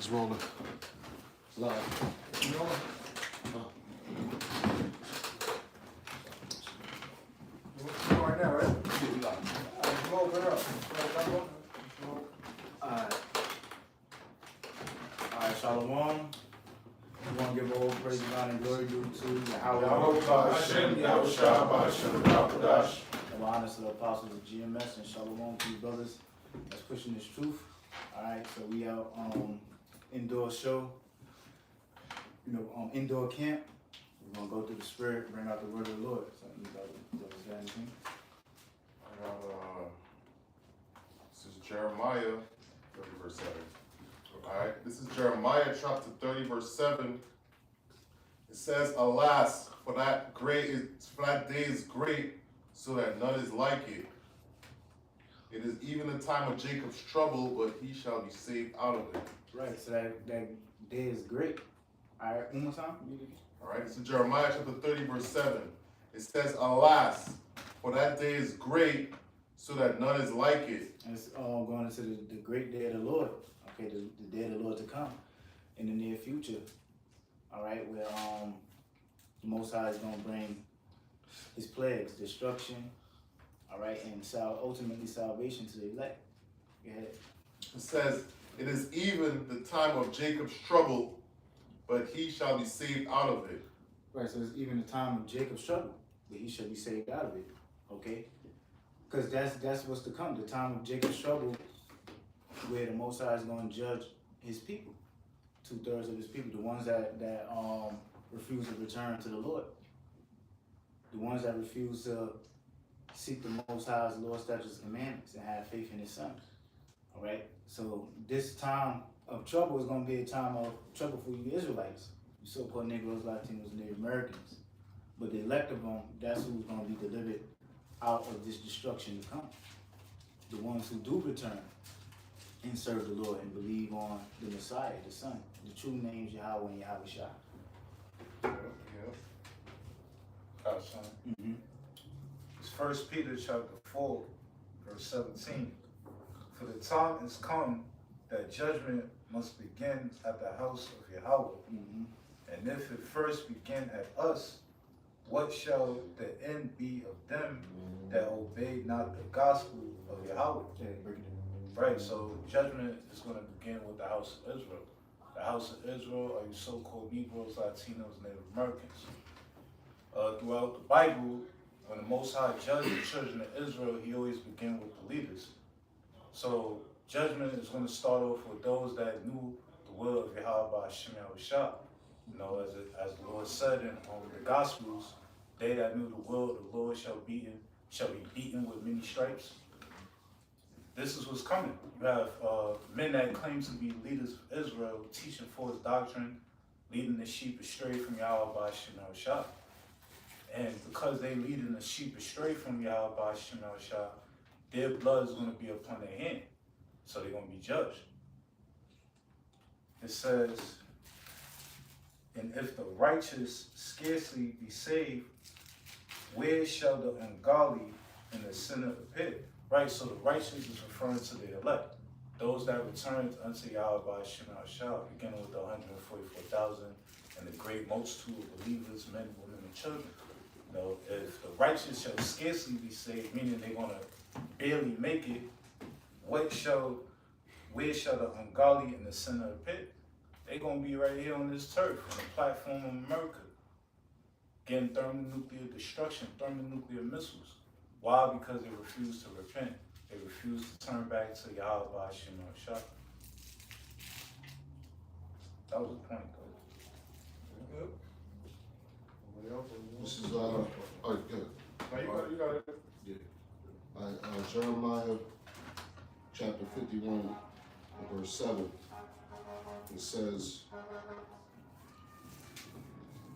It's rolling. Live. You know what? Right now, right? Yeah, we live. Let's open up. Alright, Shalom. We want to give all praise, honor, and glory due to Yahweh. All honor to the apostles of GMS and Shalom to you brothers that's pushing this truth. Alright, so we out indoor show, indoor camp. We're going to go through the spirit, bring out the word of the Lord. So you brothers got anything? This is Jeremiah 30 verse 7. Alright, this is Jeremiah chapter 30 verse 7. It says, alas, for that day is great, so that none is like it. It is even the time of Jacob's trouble, but he shall be saved out of it. Right, so that day is great. Alright, one more time. Alright, this is Jeremiah chapter 30 verse 7. It says, alas, for that day is great, so that none is like it. And it's going into the great day of the Lord. Okay, the day of the Lord to come in the near future. Alright, where the Most High is going to bring his plagues, destruction, alright, and ultimately salvation to the elect. Go ahead. It says, it is even the time of Jacob's trouble, but he shall be saved out of it. Right, so it's even the time of Jacob's trouble, but he shall be saved out of it. Okay? Because that's what's to come, the time of Jacob's trouble, where the Most High is going to judge his people. 2/3 of his people, the ones that refuse to return to the Lord. The ones that refuse to seek the Most High's Lord, statutes, and commandments, and have faith in his Son. All right? So this time of trouble is going to be a time of trouble for you Israelites, you so-called Negroes, Latinos, and Native Americans. But the elect of them, that's who's going to be delivered out of this destruction to come. The ones who do return and serve the Lord and believe on the Messiah, the Son. The true names Yahweh and Yahweh Shah. Mm-hmm. It's 1 Peter chapter 4, verse 17. For the time is come that judgment must begin at the house of Yahweh. Mm-hmm. And if it first begin at us, what shall the end be of them that obey not the gospel of Yahweh? Okay, break it down. Right, so judgment is going to begin with the house of Israel. The house of Israel are you so-called Negroes, Latinos, Native Americans. Throughout the Bible, when the Most High judged the children of Israel, he always began with the leaders. So judgment is going to start off with those that knew the will of Yahweh Hashem Yahushua. You know, as the Lord said in the Gospels, they that knew the will of the Lord shall be beaten with many stripes. This is what's coming. You have men that claim to be leaders of Israel teaching false doctrine, leading the sheep astray from Yahweh Hashem Yahushua. And because they leading the sheep astray from Yahweh Hashem Yahushua, their blood is going to be upon their hand. So they're going to be judged. It says, and if the righteous scarcely be saved, where shall the ungodly and the sinner appear? Right, so the righteous is referring to the elect. Those that returned unto Yahweh Hashem Yahushua, beginning with the 144,000 and the great multitude of believers, men, women, and children. You know, if the righteous shall scarcely be saved, meaning they're going to barely make it, where shall the ungodly and the sinner appear? They're going to be right here on this turf, on the platform of America, getting thermonuclear destruction, thermonuclear missiles. Why? Because they refuse to repent. They refuse to turn back to Yahweh Hashem Yahushua. That was the point, though. This is, good. You got it. Yeah. Jeremiah chapter 51, verse 7. It says,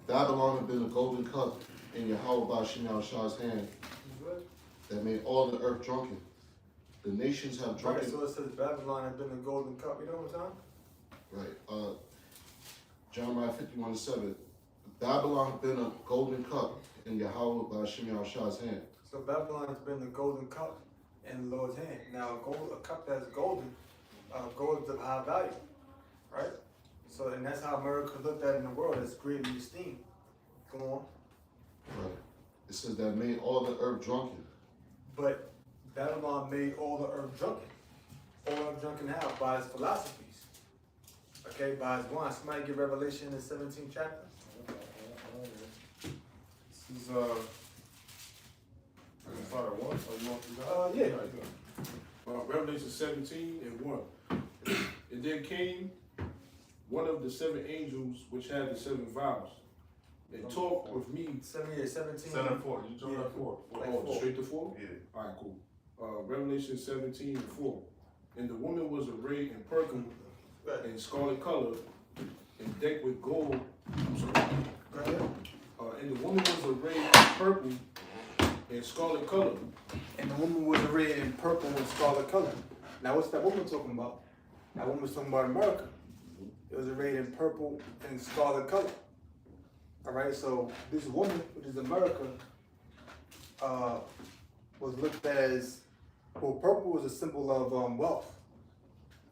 Babylon had been a golden cup in Yahweh Hashem Yahushua's hand that made all the earth drunken. The nations have drunken. Right, so it says Babylon had been a golden cup. You know what I'm Right. Jeremiah 51:7. Babylon had been a golden cup in Yahweh Hashem Yahushua's hand. So Babylon has been the golden cup in the Lord's hand. Now, a cup that's golden, gold is of high value, right? So, and that's how America looked at in the world, as greatly esteemed. Go on. Right. It says that made all the earth drunken. But Babylon made all the earth drunken. All the earth drunken how? By its philosophies. Okay, by its wine. Somebody give Revelation in the 17th chapter. This is, I can start at 1, or you want to Yeah. Revelation 17 and 1. And then came one of the 7 angels which had the 7 vials, and talked with me. 17. 7 and 4, you jump Yeah. at 4. Oh, straight to 4? Yeah. Alright, cool. Revelation 17 and 4. And the woman was arrayed in purple and scarlet color, and decked with gold. I'm sorry. Go ahead. And the woman was arrayed in purple and scarlet color. And the woman was arrayed in purple and scarlet color. Now, what's that woman talking about? That woman was talking about America. It was arrayed in purple and scarlet color. All right, so this woman, which is America, was looked at as, well, purple was a symbol of wealth.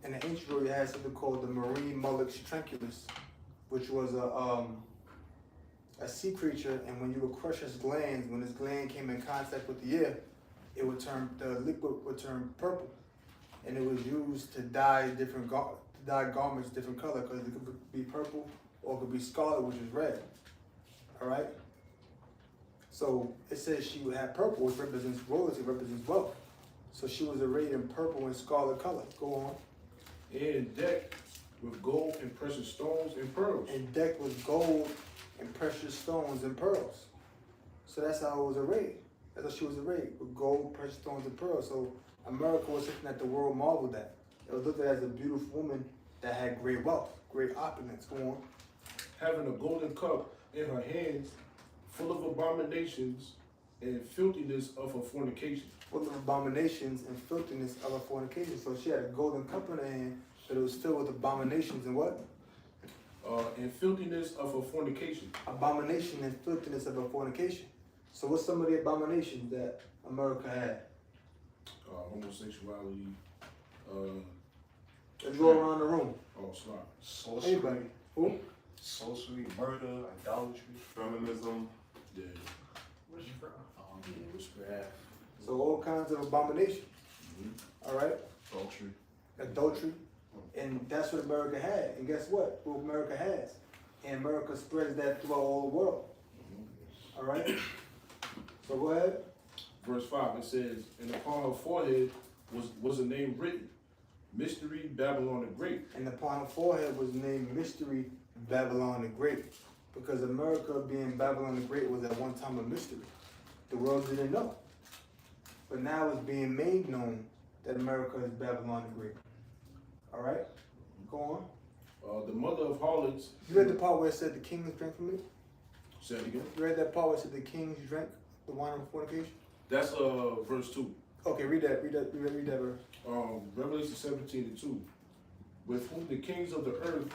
In the ancient world, you had something called the marine Mulex tranquillus, which was a sea creature, and when you would crush its glands, when its gland came in contact with the air, it would turn, the liquid would turn purple, and it was used to dye different garments different color, because it could be purple or it could be scarlet, which is red. All right. So it says she would have purple, which represents royalty, represents wealth. So she was arrayed in purple and scarlet color. Go on. And decked with gold and precious stones and pearls. And decked with gold and precious stones and pearls. So that's how it was arrayed. That's how she was arrayed, with gold, precious stones, and pearls. So America was something that the world marveled at. It was looked at as a beautiful woman that had great wealth, great opulence. Go on. Having a golden cup in her hands, full of abominations and filthiness of her fornication. Full of abominations and filthiness of her fornication. So she had a golden cup in her hand, but it was filled with abominations and what? And filthiness of her fornication. Abomination and filthiness of her fornication. So what's some of the abominations that America had? Homosexuality. Let's go around the room. Sorry. Sorcery, Anybody? Who? sorcery, murder, idolatry. Feminism. Yeah. Witchcraft. So all kinds of abominations. All right? Adultery. Adultery. And that's what America had. And guess what? What America has. And America spreads that throughout all the world. All right? So go ahead. Verse 5, it says, and upon her forehead was a name written, Mystery Babylon the Great. And upon her forehead was named Mystery Babylon the Great. Because America being Babylon the Great was at one time a mystery. The world didn't know. But now it's being made known that America is Babylon the Great. All right? Go on. The mother of harlots. You read the part where it said the kings drank from it? Say it again. You read that part where it said the kings drank the wine of fornication? That's verse 2. Okay, read that verse. Revelation 17 and 2. With whom the kings of the earth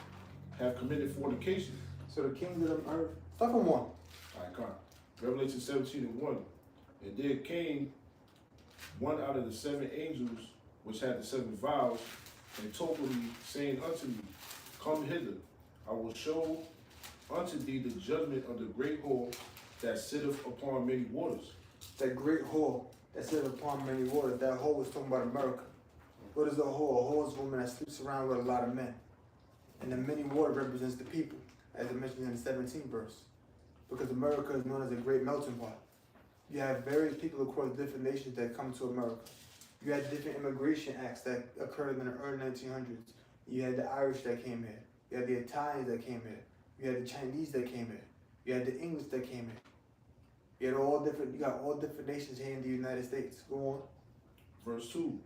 have committed fornication. So the kings of the earth. Start from 1. Alright, come on. Revelation 17 and 1. And there came one out of the 7 angels which had the 7 vials, and told me, saying unto me, Come hither, I will show unto thee the judgment of the great whore that sitteth upon many waters. That great whore that sits upon many waters. That whore was talking about America. What is a whore? A whore is a woman that sleeps around with a lot of men. And the many water represents the people, as I mentioned in the 17th verse. Because America is known as a great melting pot. You have various people across different nations that come to America. You had different immigration acts that occurred in the early 1900s. You had the Irish that came here. You had the Italians that came here. You had the Chinese that came here. You had the English that came here. You got all different nations here in the United States. Go on. Verse 2.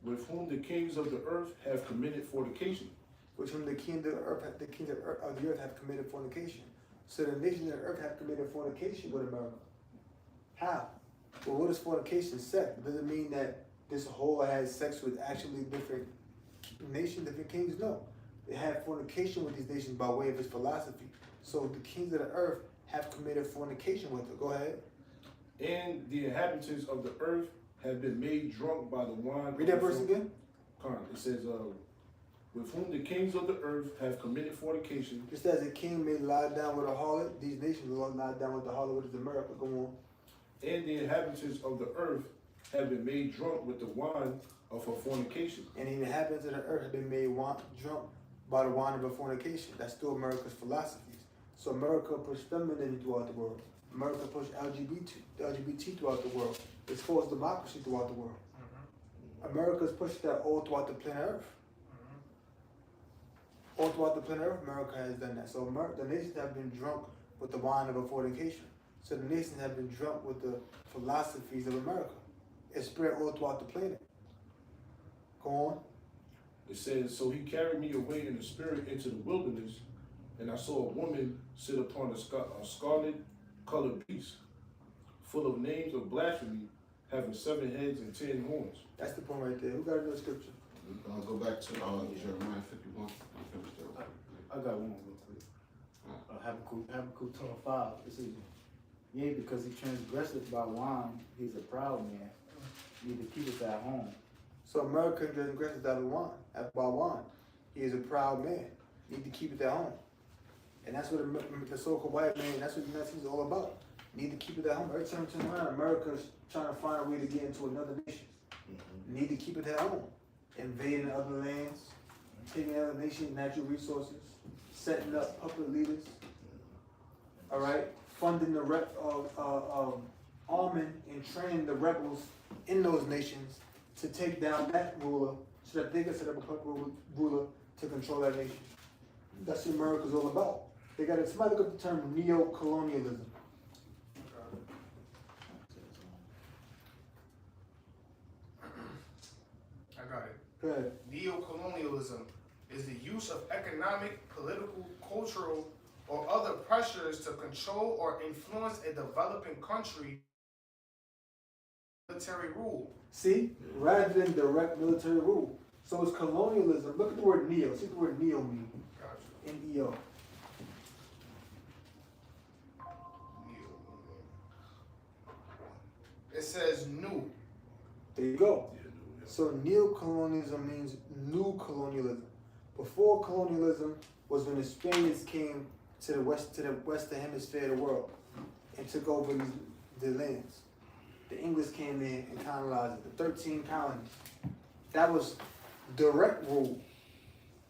With whom the kings of the earth have committed fornication. With whom the kings of the earth have committed fornication. So the nations of the earth have committed fornication with America. How? Well, what is fornication? Sex. Does it mean that this whore has sex with actually different nations, different kings? No. They have fornication with these nations by way of its philosophy. So the kings of the earth have committed fornication with her. Go ahead. And the inhabitants of the earth have been made drunk by the wine. Read that verse again. It says, with whom the kings of the earth have committed fornication, Just as a king may lie down with a harlot, these nations will lie down with the harlot, which is America. Go on. and the inhabitants of the earth have been made drunk with the wine of her fornication. And the inhabitants of the earth have been made drunk by the wine of her fornication. That's still America's philosophies. So America pushed feminism throughout the world. America pushed LGBT throughout the world. It's forced democracy throughout the world. America's pushed that all throughout the planet Earth. All throughout the planet Earth, America has done that. So the nations have been drunk with the wine of her fornication. So the nations have been drunk with the philosophies of America. It's spread all throughout the planet. Go on. It says, so he carried me away in the spirit into the wilderness, and I saw a woman sit upon a scarlet colored beast, full of names of blasphemy, having 7 heads and 10 horns. That's the point right there. Who got another scripture? I'll go back to Jeremiah 51. I'll finish that. I got one real quick. Habakkuk 2:5. It says, yea, because he transgresseth by wine, he's a proud man. Neither keepeth at home. So America transgresses by wine. He is a proud man. Need to keep it at home. And that's what the so-called white man, that's what the Nazis is all about. Need to keep it at home. Every time you turn around, America's trying to find a way to get into another nation. Need to keep it at home. Invading other lands, taking other nations' natural resources, setting up puppet leaders. All right, funding the arming and training the rebels in those nations to take down that ruler, so that they can set up a puppet ruler to control that nation. That's what America's all about. They got it. Somebody look up the term neo-colonialism. I got it. Go ahead. Neo-colonialism is the use of economic, political, cultural, or other pressures to control or influence a developing country. Military rule. See, rather than direct military rule. So it's colonialism. Look at the word neo. See what the word neo means. Gotcha. N-E-O. It says new. There you go. So neo-colonialism means new colonialism. Before colonialism was when the Spaniards came to the western hemisphere of the world and took over the lands. The English came in and colonized it. The 13 colonies. That was direct rule.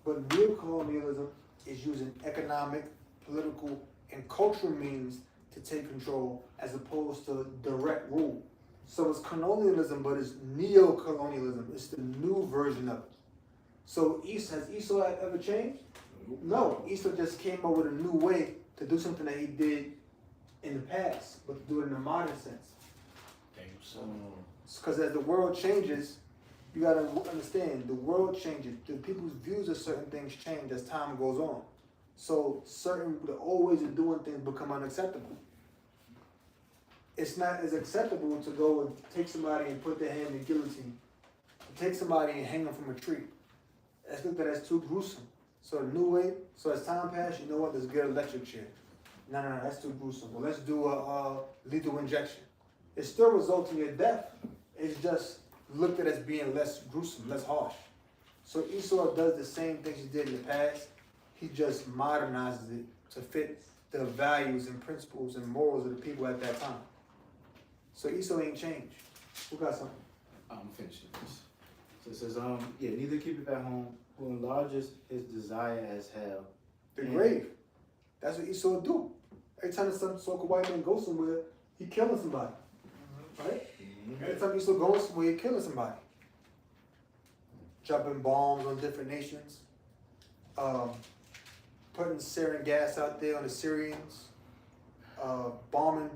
But neo-colonialism is using economic, political, and cultural means to take control as opposed to direct rule. So it's colonialism, but it's neo-colonialism. It's the new version of it. So has Esau ever changed? No. Esau just came up with a new way to do something that he did in the past, but to do it in a modern sense. Because as the world changes, you got to understand, the world changes. The people's views of certain things change as time goes on. So the old ways of doing things become unacceptable. It's not as acceptable to go and take somebody and put their hand in the guillotine. To take somebody and hang them from a tree. That's looked at as too gruesome. So the new way, so as time passes, you know what, let's get an electric chair. No, that's too gruesome. Well, let's do a lethal injection. It still results in your death. It's just looked at as being less gruesome, less harsh. So Esau does the same things he did in the past. He just modernizes it to fit the values and principles and morals of the people at that time. So Esau ain't changed. Who got something? I'm finishing this. So it says, neither keepeth at home, who enlarges his desire as hell. The grave. That's what Esau do. Every time some so-called white man goes somewhere, he killing somebody. Right? Every time Esau goes somewhere, he killing somebody. Dropping bombs on different nations. Putting sarin gas out there on the Syrians. Bombing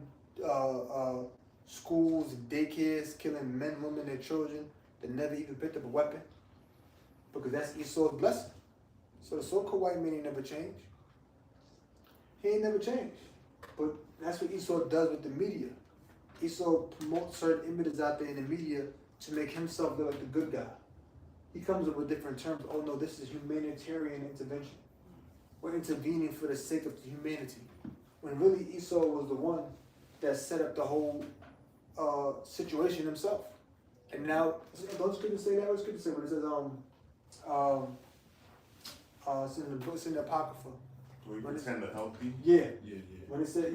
schools and daycares, killing men, women, and children that never even picked up a weapon. Because that's Esau's blessing. So the so-called white man ain't never changed. He ain't never changed. But that's what Esau does with the media. Esau promotes certain images out there in the media to make himself look like the good guy. He comes up with different terms. Oh no, this is humanitarian intervention. We're intervening for the sake of humanity. When really Esau was the one that set up the whole situation himself. And now, don't scripture say that? What scripture say when it says, It's in the books in the Apocrypha. Do we What is- pretend to help you? Yeah. Yeah, yeah. When it says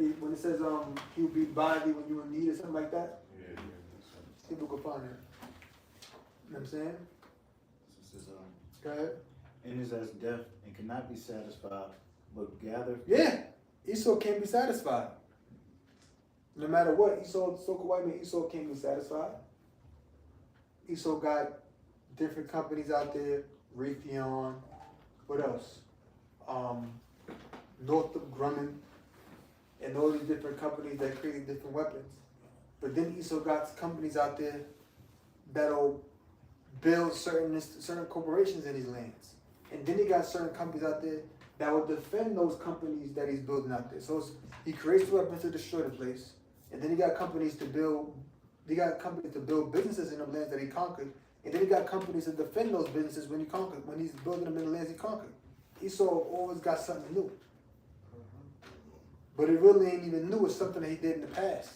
he'll be by thee when you're in need or something like that, Yeah, yeah. That's right. people can find it. You know what I'm saying? This is, Go ahead. and is as death and cannot be satisfied, but gather. Yeah, Esau can't be satisfied. No matter what, so-called white man, Esau can't be satisfied. Esau got different companies out there, Raytheon, what else? Northrop Grumman, and all these different companies that create different weapons. But then Esau got companies out there that'll build certain corporations in these lands. And then he got certain companies out there that will defend those companies that he's building out there. So he creates weapons to destroy the place, and then he got companies to build. He got companies to build businesses in the lands that he conquered, and then he got companies to defend those businesses when he's building them in the lands he conquered. Esau always got something new, but it really ain't even new. It's something that he did in the past,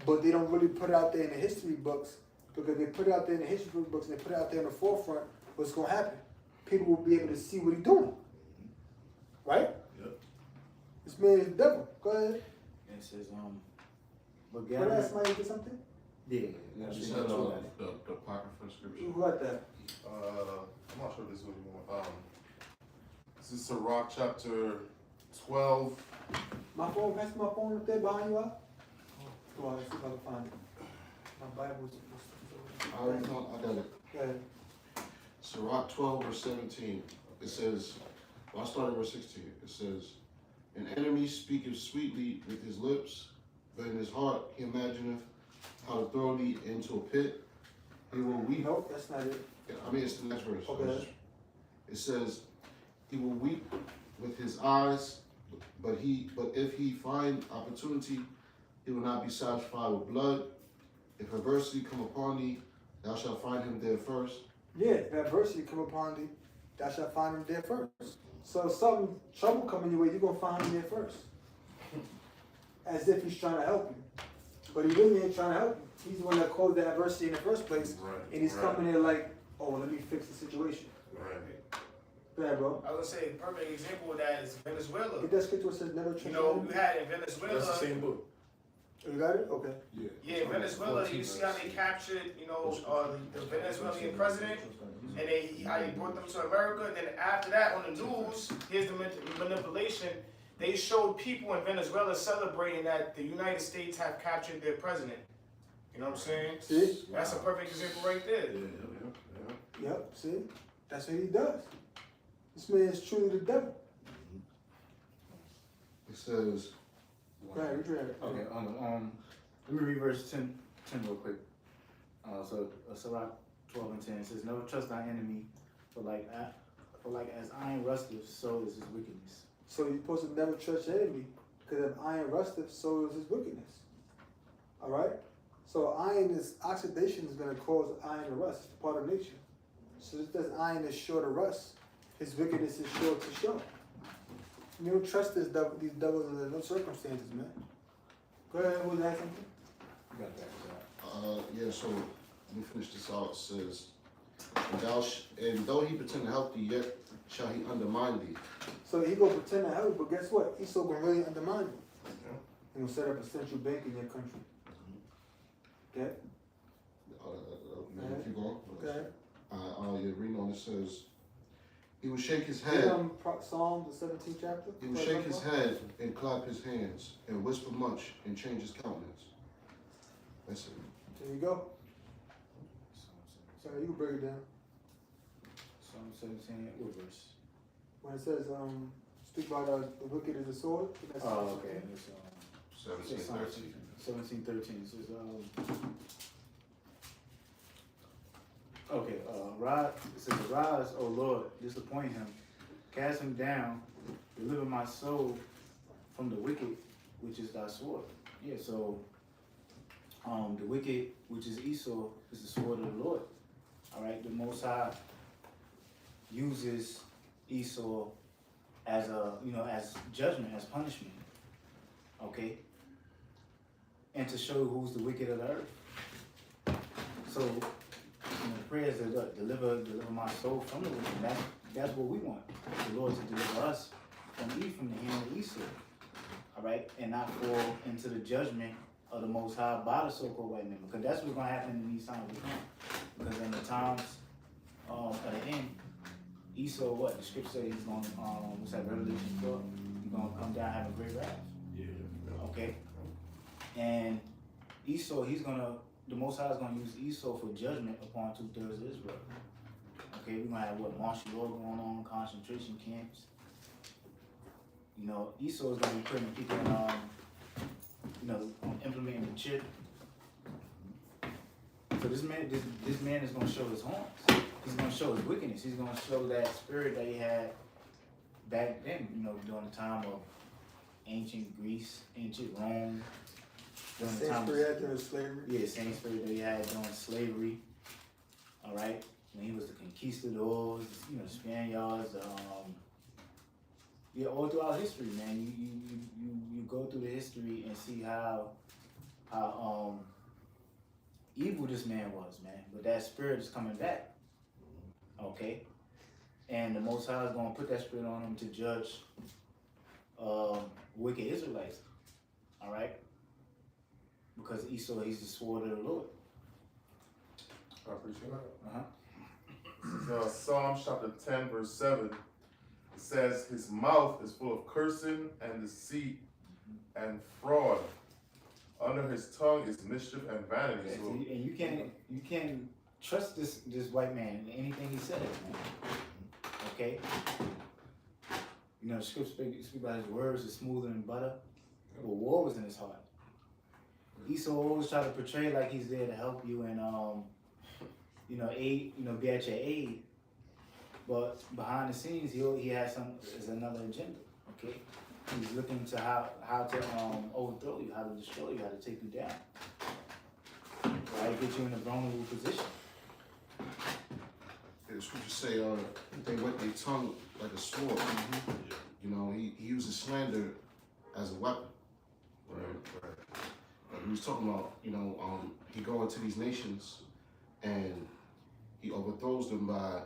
but they don't really put it out there in the history books, because they put it out there in the history books and they put it out there in the forefront. What's gonna happen? People will be able to see what he's doing. Right? Yep. This man is the devil. Go ahead. And it says, but What gather. else, somebody get something? Yeah, I just yeah, had yeah. the apocryphal scripture. Who got that? I'm not sure if this is what you want. This is Sirach chapter 12. My phone, pass my phone up there behind you out. Go on, let's see if I can find it. My Bible's. I already know, I got it. Go ahead. Sirach 12 verse 17. It says, well, I started verse 16. It says, an enemy speaketh sweetly with his lips, but in his heart he imagineth how to throw thee into a pit. He will weep. Nope, that's not it. I mean, it's the next verse. Okay. It says, he will weep with his eyes, but if he find opportunity, he will not be satisfied with blood. If adversity come upon thee, thou shalt find him there first. Yeah, if adversity come upon thee, thou shalt find him there first. So if some trouble coming your way, you're gonna find him there first. As if he's trying to help you. But he really ain't trying to help you. He's the one that caused the adversity in the first place. Right. And he's coming there like, oh, let me fix the situation. Right. Go ahead, bro. I was gonna say a perfect example of that is Venezuela. Get that scripture that says never trust. You know, you had in Venezuela. That's the same book. You got it? Okay. Yeah. Yeah, Venezuela. You see how they captured, the Venezuelan president, and how he brought them to America. And then after that, on the news, here's the manipulation. They showed people in Venezuela celebrating that the United States have captured their president. You know what I'm saying? See? That's a perfect example right there. Yep, see? That's what he does. This man is truly the devil. It says, Go ahead, read it. Okay, let me read verse 10 real quick. Sirach 12 and 10 it says, never trust thy enemy, for like as iron rusteth, so is his wickedness. So you're supposed to never trust your enemy, because if iron rusteth, so is his wickedness. Alright? So oxidation is going to cause iron to rust. It's part of nature. So just as iron is sure to rust, his wickedness is sure to show. You don't trust these devils under no circumstances, man. Go ahead, who's that something? You got that. yeah, so let me finish this out. It says, and though he pretend to help thee, yet shall he undermine thee. So he gonna pretend to help, but guess what? He's still gonna really undermine you. He gonna set up a central bank in your country. Okay? Keep going. Okay. Yeah, reading on it says, he will shake his head. Psalm, the 17th chapter. He will shake his head and clap his hands and whisper much and change his countenance. That's it. There you go. So you can break it down. Psalm 17, what verse? When it says, speak about the wicked as a sword. That's Oh, okay. It's 17:13. 17:13. It says, okay, it says, arise, O Lord, disappoint him, cast him down, deliver my soul from the wicked, which is thy sword. Yeah, so the wicked, which is Esau, is the sword of the Lord. All right, the Most High uses Esau as as judgment, as punishment. Okay, and to show who's the wicked of the earth. So, prayers that deliver my soul from the wicked. that's what we want. The Lord to deliver us from the hand of Esau. All right, and not fall into the judgment of the Most High by the so-called white man, because that's what's gonna happen in these times to come. Because in the times at the end, Esau, what the scripture says, he's gonna what's that, Revelation 12? He's gonna come down and have a great wrath. Yeah. Okay, and Esau, the Most High is gonna use Esau for judgment upon 2/3 of Israel. Okay, we're gonna have what, martial law going on, concentration camps. You know, Esau is gonna be putting people in, implementing the chip. So this man is gonna show his horns. He's gonna show his wickedness. He's gonna show that spirit that he had back then. During the time of ancient Greece, ancient Rome. During the Same time spirit had during slavery. yeah, same spirit that he had during slavery. All right, when he was the conquistadors, Spaniards. All throughout history, man. You go through the history and see how evil this man was, man. But that spirit is coming back. Okay, and the Most High is gonna put that spirit on him to judge wicked Israelites. All right, because Esau, he's the sword of the Lord. I appreciate that. Uh-huh. This is Psalm chapter 10, verse 7. It says, his mouth is full of cursing and deceit and fraud. Under his tongue is mischief and vanity. Okay, So, so and you can't trust this white man in anything he says, man. Okay? The scripture speak about his words is smoother than butter, but war was in his heart. Esau always try to portray like he's there to help you and aid, be at your aid. But behind the scenes, he has another agenda. Okay, he's looking to how to overthrow you, how to destroy you, how to take you down, how to get you in a vulnerable position. The scriptures say, they wet their tongue like a sword. He uses slander as a weapon. Right. Like we was talking about, he go into these nations and he overthrows them by,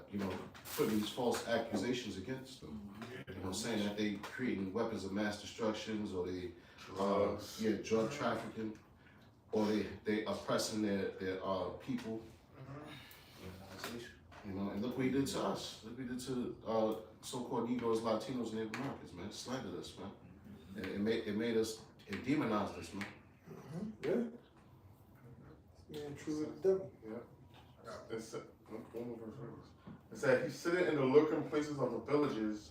putting these false accusations against them. Saying that they creating weapons of mass destructions, or they, drug trafficking, or they oppressing their people. And look what he did to us. Look what he did to so-called Negroes, Latinos, and Native Americans, man. It slandered us, man. And it demonized us, man. Yeah. Man, truly the devil. it said, one more verse. It said, he's sitting in the lurking places of the villages.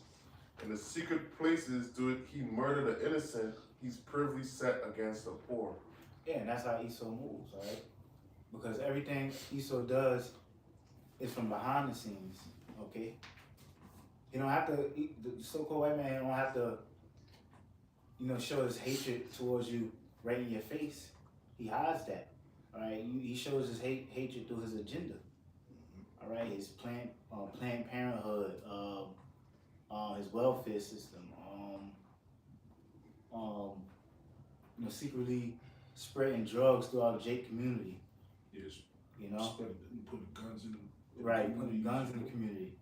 In the secret places do he murder the innocent. He's privily set against the poor. Yeah, and that's how Esau moves, all right? Because everything Esau does is from behind the scenes, okay? He don't have to, the so-called white man don't have to, show his hatred towards you right in your face. He hides that, all right? He shows his hatred through his agenda, all right? His Planned Parenthood, his welfare system, secretly spreading drugs throughout Jake community. Yes. Putting guns in. Right, putting guns in the community.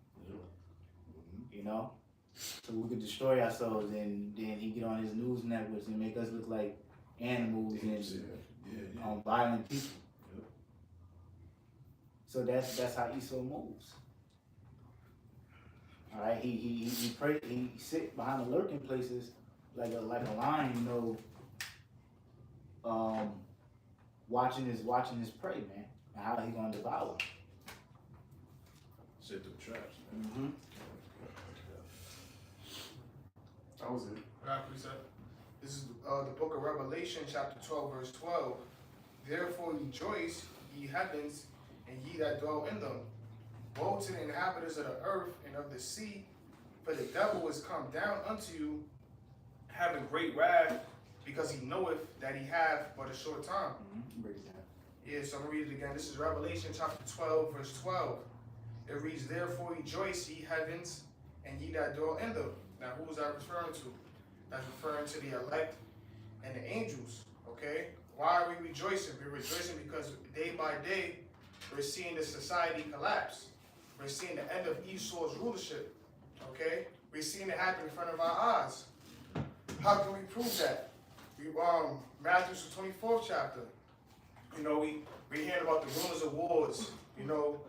So we could destroy ourselves, and then he get on his news networks and make us look like animals and violent people. So that's how Esau moves. All right, he sit behind the lurking places like a lion, watching his prey, man, and how he gonna devour. Set them traps. Mm-hmm. That was it. Right, precept. This is the book of Revelation, chapter 12, verse 12. Therefore rejoice, ye heavens, and ye that dwell in them. Woe to the inhabitants of the earth and of the sea, for the devil is come down unto you, having great wrath, because he knoweth that he hath but a short time. Break it down. Yeah, so I'm going to read it again. This is Revelation chapter 12, verse 12. It reads, therefore rejoice, ye heavens, and ye that dwell in them. Now, who is that referring to? That's referring to the elect and the angels, okay? Why are we rejoicing? We're rejoicing because day by day, we're seeing the society collapse. We're seeing the end of Esau's rulership. Okay? We're seeing it happen in front of our eyes. How can we prove that? We Matthew's 24th chapter. You know, we hearing about the rumors of wars. You know,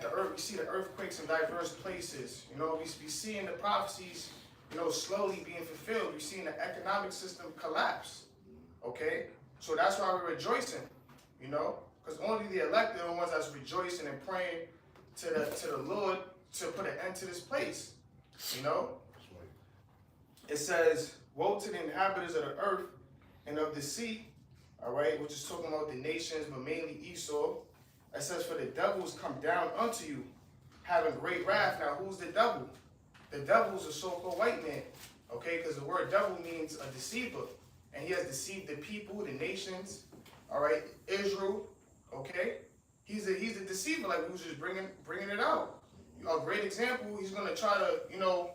the earth. We see the earthquakes in diverse places. You know, we seeing the prophecies, you know, slowly being fulfilled. We're seeing the economic system collapse. Okay, so that's why we're rejoicing. You know, because only the elect are the ones that's rejoicing and praying to the Lord to put an end to this place. You know, it says, "Woe to the inhabitants of the earth and of the sea." All right, which is talking about the nations, but mainly Esau. It says, "For the devils come down unto you, having great wrath." Now, who's the devil? The devil is a so-called white man. Okay, because the word devil means a deceiver, and he has deceived the people, the nations. All right, Israel. Okay, he's a deceiver. Like we was just bringing it out. A great example. He's gonna try to, you know,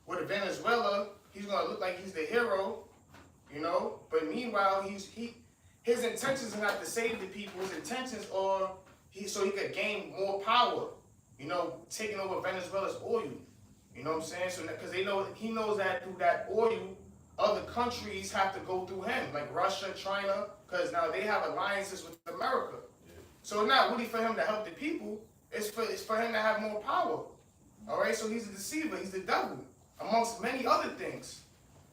with Venezuela, he's gonna look like he's the hero, you know. But meanwhile, his intentions are not to save the people. His intentions are so he could gain more power, you know, taking over Venezuela's oil. You know what I'm saying? So because he knows that through that oil, other countries have to go through him, like Russia, China, because now they have alliances with America. So it's not really for him to help the people. It's for him to have more power. All right. So he's a deceiver. He's the devil, amongst many other things.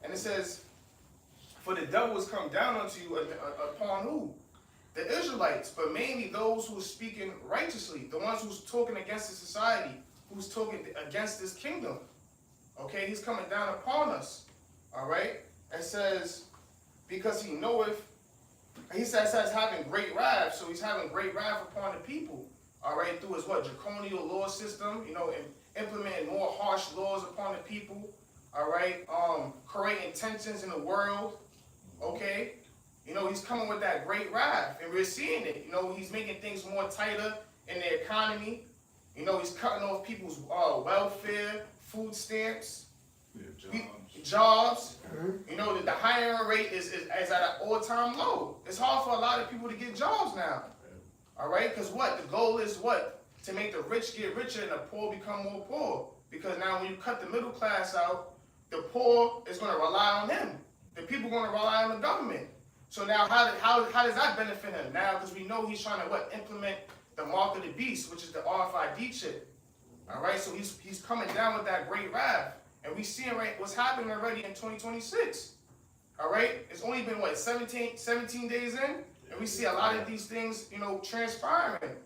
And it says, "For the devil has come down unto you upon who? The Israelites, but mainly those who are speaking righteously, the ones who's talking against the society, who's talking against this kingdom. Okay, he's coming down upon us. All right. It says, because he knoweth, he says having great wrath. So he's having great wrath upon the people. All right, through his draconian law system, you know, and implementing more harsh laws upon the people. All right, creating tensions in the world. Okay, you know, he's coming with that great wrath, and we're seeing it. You know, he's making things more tighter in the economy. You know, he's cutting off people's welfare, food stamps, jobs. You know, the hiring rate is at an all-time low. It's hard for a lot of people to get jobs now. All right, because what? The goal is what? To make the rich get richer and the poor become more poor. Because now when you cut the middle class out, the poor is going to rely on him. The people are going to rely on the government. So now how does that benefit him? Now, because we know he's trying to implement the mark of the beast, which is the RFID chip. All right, so he's coming down with that great wrath. And we seeing what's happening already in 2026. All right, it's only been 17 days in, and we see a lot of these things, you know, transpiring.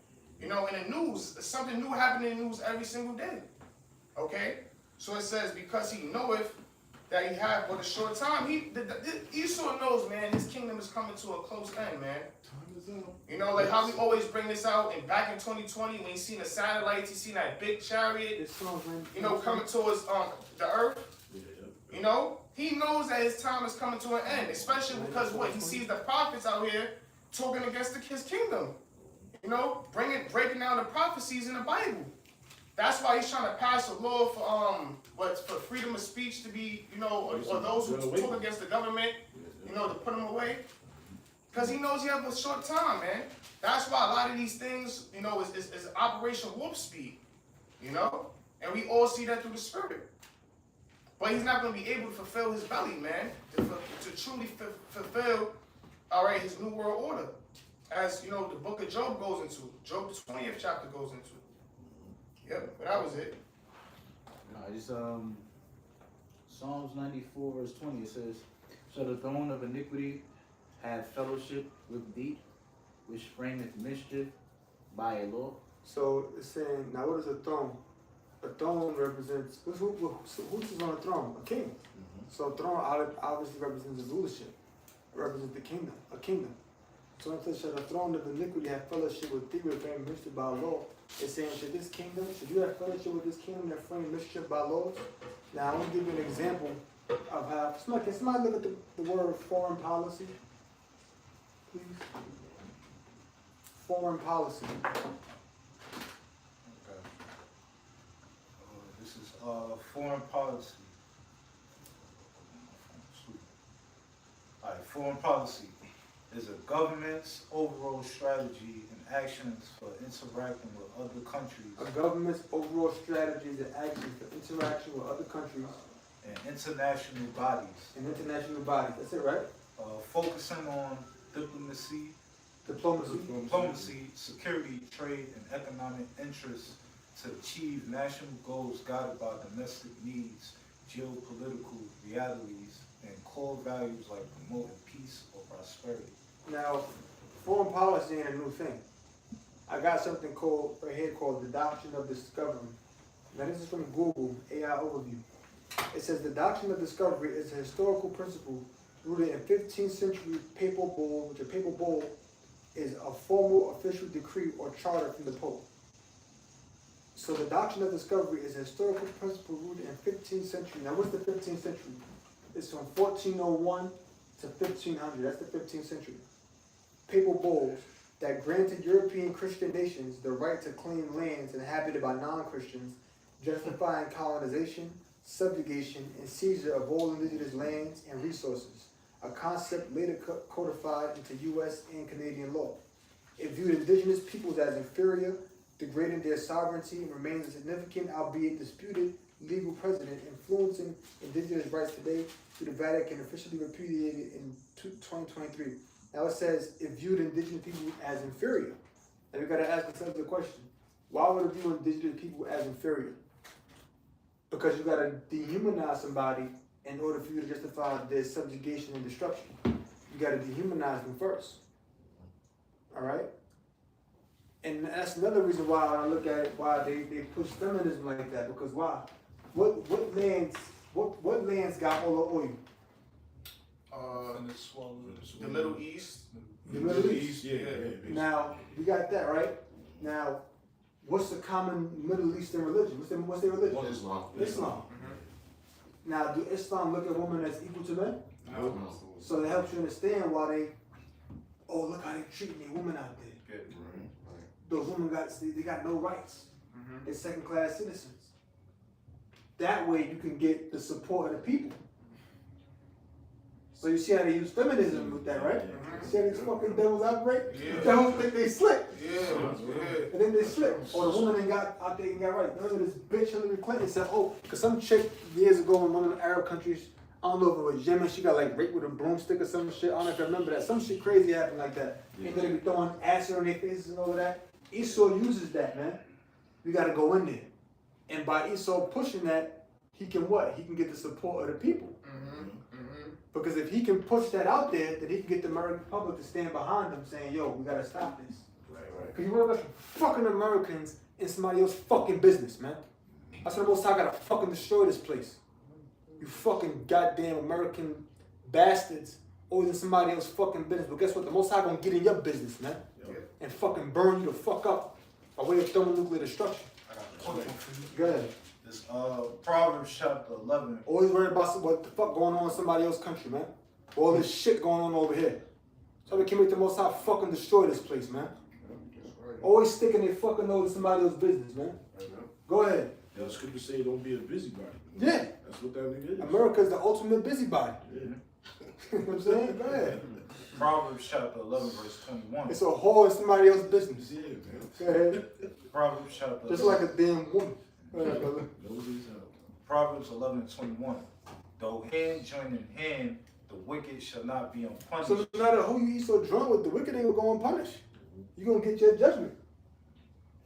You know, in the news, something new happening in the news every single day. Okay, so it says, because he knoweth that he have but a short time. Esau knows, man, his kingdom is coming to a close end, man. You know, like how we always bring this out, and back in 2020, when you seen the satellites, you seen that big chariot, you know, coming towards the earth. You know, he knows that his time is coming to an end, especially because what? He sees the prophets out here talking against his kingdom. You know, breaking down the prophecies in the Bible. That's why he's trying to pass a law for freedom of speech to be, you know, or those who talk against the government, you know, to put them away. Because he knows he has a short time, man. That's why a lot of these things, you know, is Operation Warp Speed, you know? And we all see that through the Spirit. But he's not going to be able to fulfill his belly, man, to truly fulfill, all right, his new world order. As, you know, the book of Job goes into. Job, the 20th chapter goes into. Yep, but that was it. It's Psalms 94 verse 20. It says, "Shall the throne of iniquity have fellowship with thee, which frameth mischief by a law?" So it's saying, now what is a throne? A throne represents, who's on a throne? A king. So a throne obviously represents a rulership. It represents the kingdom, a kingdom. So it says, shall the throne of iniquity have fellowship with thee, which frame mischief by law? It's saying, should you have fellowship with this kingdom that frame mischief by laws? Now, I want to give you an example of how, can somebody look at the word foreign policy? Please. Foreign policy. Okay. This is foreign policy. All right, foreign policy. is a government's overall strategy and actions for interacting with other countries A government's overall strategies and actions for interaction with other countries and international bodies, and international bodies. That's it, right? focusing on diplomacy, Diplomacy. security, trade, and economic interests to achieve national goals guided by domestic needs, geopolitical realities, and core values like promoting peace or prosperity. Now, foreign policy ain't a new thing. I got something called right here called the doctrine of discovery. Now this is from Google AI overview. It says the doctrine of discovery is a historical principle rooted in 15th century papal bull, which a papal bull is a formal official decree or charter from the Pope. So the doctrine of discovery is a historical principle rooted in 15th century. Now what's the 15th century? It's from 1401 to 1500. That's the 15th century. Papal bulls that granted European Christian nations the right to claim lands inhabited by non-Christians, justifying colonization, subjugation, and seizure of all indigenous lands and resources, a concept later codified into U.S. and Canadian law. It viewed indigenous peoples as inferior, degrading their sovereignty, and remains a significant, albeit disputed, legal precedent influencing indigenous rights today, through the Vatican officially repudiated in 2023. Now it says it viewed indigenous people as inferior. And we gotta ask ourselves the question, why would it view indigenous people as inferior? Because you gotta dehumanize somebody in order for you to justify their subjugation and destruction. You gotta dehumanize them first. Alright? And that's another reason why I look at it, why they push feminism like that, because why? What lands got all the oil? Venezuela, The Middle East. The Middle East. Yeah. Now, we got that, right? Now, what's the common Middle Eastern religion? What's their religion? Islam. Islam. Now, do Islam look at women as equal to men? No. So it helps you understand why they, oh, look how they treat me, women out there. Good. Those women they got no rights. They're second-class citizens. That way you can get the support of the people. So you see how they use feminism with that, right? You see how these fucking devils operate? Yeah. Devils think they slick. Yeah. And then they slip. Or the woman ain't got out there and got right. Remember this bitch Hillary Clinton said, oh, because some chick years ago in one of the Arab countries, I don't know if it was Yemen, she got like raped with a broomstick or some shit. I don't know if I remember that. Some shit crazy happened like that. And then they be throwing acid on their faces and all of that. Esau uses that, man. We gotta go in there. And by Esau pushing that, he can what? He can get the support of the people. Because if he can push that out there, then he can get the American public to stand behind him saying, yo, we gotta stop this. Because you worry about fucking Americans in somebody else's fucking business, man. That's why the Most High gotta fucking destroy this place. You fucking goddamn American bastards always in somebody else's fucking business. But guess what? The Most High gonna get in your business, man. And fucking burn you the fuck up by way of thermonuclear destruction. I got a question for you. Go ahead. This Proverbs chapter 11. Always worried about what the fuck going on in somebody else's country, man. All this shit going on over here. So we can make the Most High fucking destroy this place, man. Always sticking their fucking nose in somebody else's business, man. Go ahead. Yeah, the scripture say don't be a busybody. Yeah. That's what that nigga is. America's the ultimate busybody. Yeah. You know what I'm saying? Go ahead. Proverbs chapter 11 verse 21. It's a whore in somebody else's business. Yeah, man. Go ahead. Proverbs chapter Just 11. like a damn woman. Go ahead, brother. Nobody's out. Proverbs 11:21. Though hand join in hand, the wicked shall not be unpunished. So no matter who you eat so drunk with, the wicked ain't gonna go unpunished. You're gonna get your judgment.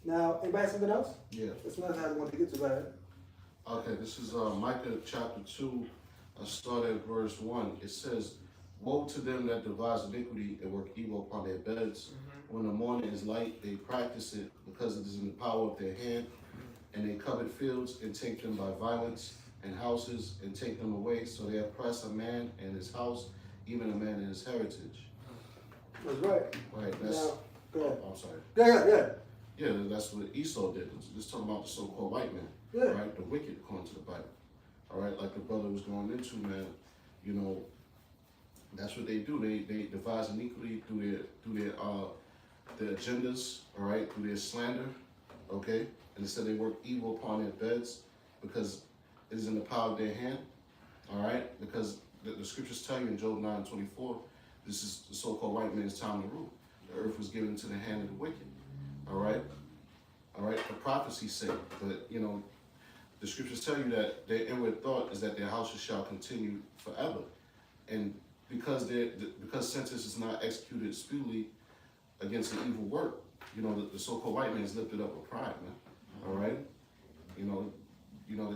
Now, anybody have something else? Yeah. That's not how I want to get to that. Okay, this is Micah chapter 2, start at verse 1. It says, woe to them that devise iniquity and work evil upon their beds. When the morning is light, they practice it because it is in the power of their hand. And they covet fields and take them by violence, and houses and take them away. So they oppress a man and his house, even a man and his heritage. That's right. Right, that's, Now, go ahead. I'm sorry. Yeah. Yeah, that's what Esau did. It's talking about the so-called white man. Yeah. Right, the wicked according to the Bible. All right, like the brother was going into, man. You know, that's what they do. They devise iniquity through their agendas. All right, through their slander. Okay, and instead they work evil upon their beds because it is in the power of their hand. All right, because the scriptures tell you in Job 9:24 this is the so-called white man's time to rule. The earth was given into the hand of the wicked. All right? All right? The prophecy said, but, you know, the scriptures tell you that their inward thought is that their houses shall continue forever. And because sentence is not executed speedily against an evil work, you know, the so-called white man is lifted up with pride, man. All right? You know,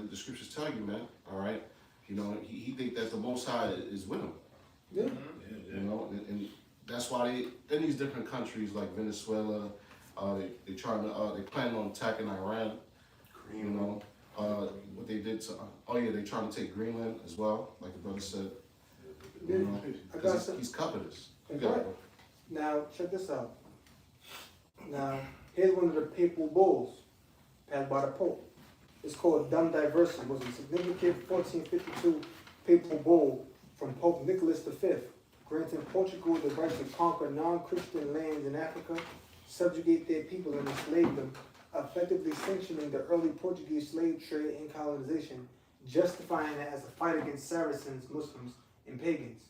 the scriptures tell you, man, all right? You know, he think that the Most High is with him. Yeah. You know, and that's why they, in these different countries like Venezuela, they plan on attacking Iran. You know, what they did to, they trying to take Greenland as well, like the brother said. You know, I got 'cause some. he's covetous. That's right. Now, check this out. Now, here's one of the papal bulls passed by the Pope. It's called Dum Diversum. It was a significant 1452 papal bull from Pope Nicholas V, granting Portugal the right to conquer non-Christian lands in Africa, subjugate their people and enslave them, effectively sanctioning the early Portuguese slave trade and colonization, justifying it as a fight against Saracens, Muslims, and pagans.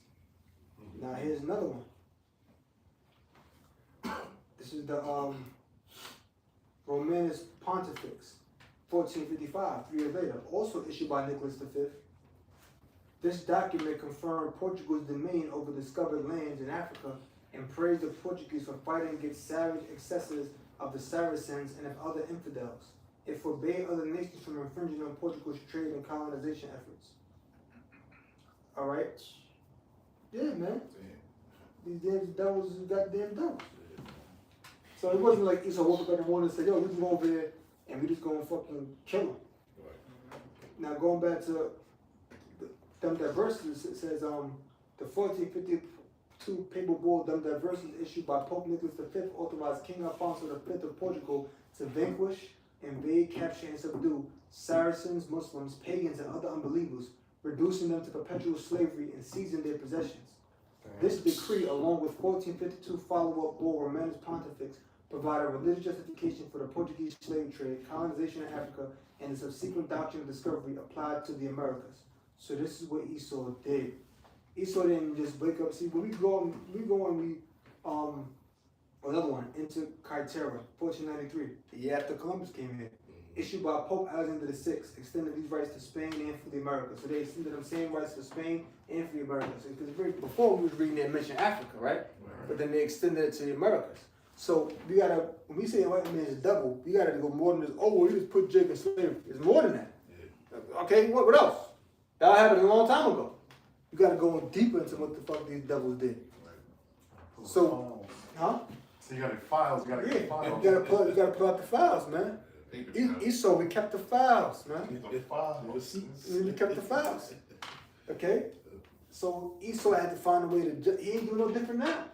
Now here's another one. This is the Romanus Pontifex, 1455, 3 years later, also issued by Nicholas V. This document confirmed Portugal's domain over discovered lands in Africa and praised the Portuguese for fighting against savage excesses of the Saracens and of other infidels. It forbade other nations from infringing on Portugal's trade and colonization efforts. All right? Yeah, man. These damn devils is goddamn devils. So it wasn't like Esau woke up in the morning and said, yo, we just go over there and we just gonna fucking kill him. Now going back to Dum Diversum, it says the 1452 papal bull Dum Diversum issued by Pope Nicholas V authorized King Alfonso V of Portugal to vanquish, invade, capture, and subdue Saracens, Muslims, pagans, and other unbelievers, reducing them to perpetual slavery and seizing their possessions. This decree, along with 1452 follow-up bull Romanus Pontifex, provided religious justification for the Portuguese slave trade, colonization of Africa, and the subsequent doctrine of discovery applied to the Americas. So this is what Esau did. Esau didn't just wake up. See, when we go another one, into Kaitera, 1493, the year after Columbus came here, issued by Pope Alexander VI, extended these rights to Spain and for the Americas. So they extended them same rights to Spain and for the Americas. Because before we was reading, they mentioned Africa, right? But then they extended it to the Americas. So we gotta, when we say a white man is a devil, we gotta go more than this. Oh, well, you just put Jacob in slavery. It's more than that. Okay, what else? That happened a long time ago. You gotta go deeper into what the fuck these devils did. So, huh? So you gotta files, you gotta get files. You gotta pull out the files, man. Esau, we kept the files, man. The files. We kept the files. Okay? So Esau had to find a way to, he ain't doing no different now.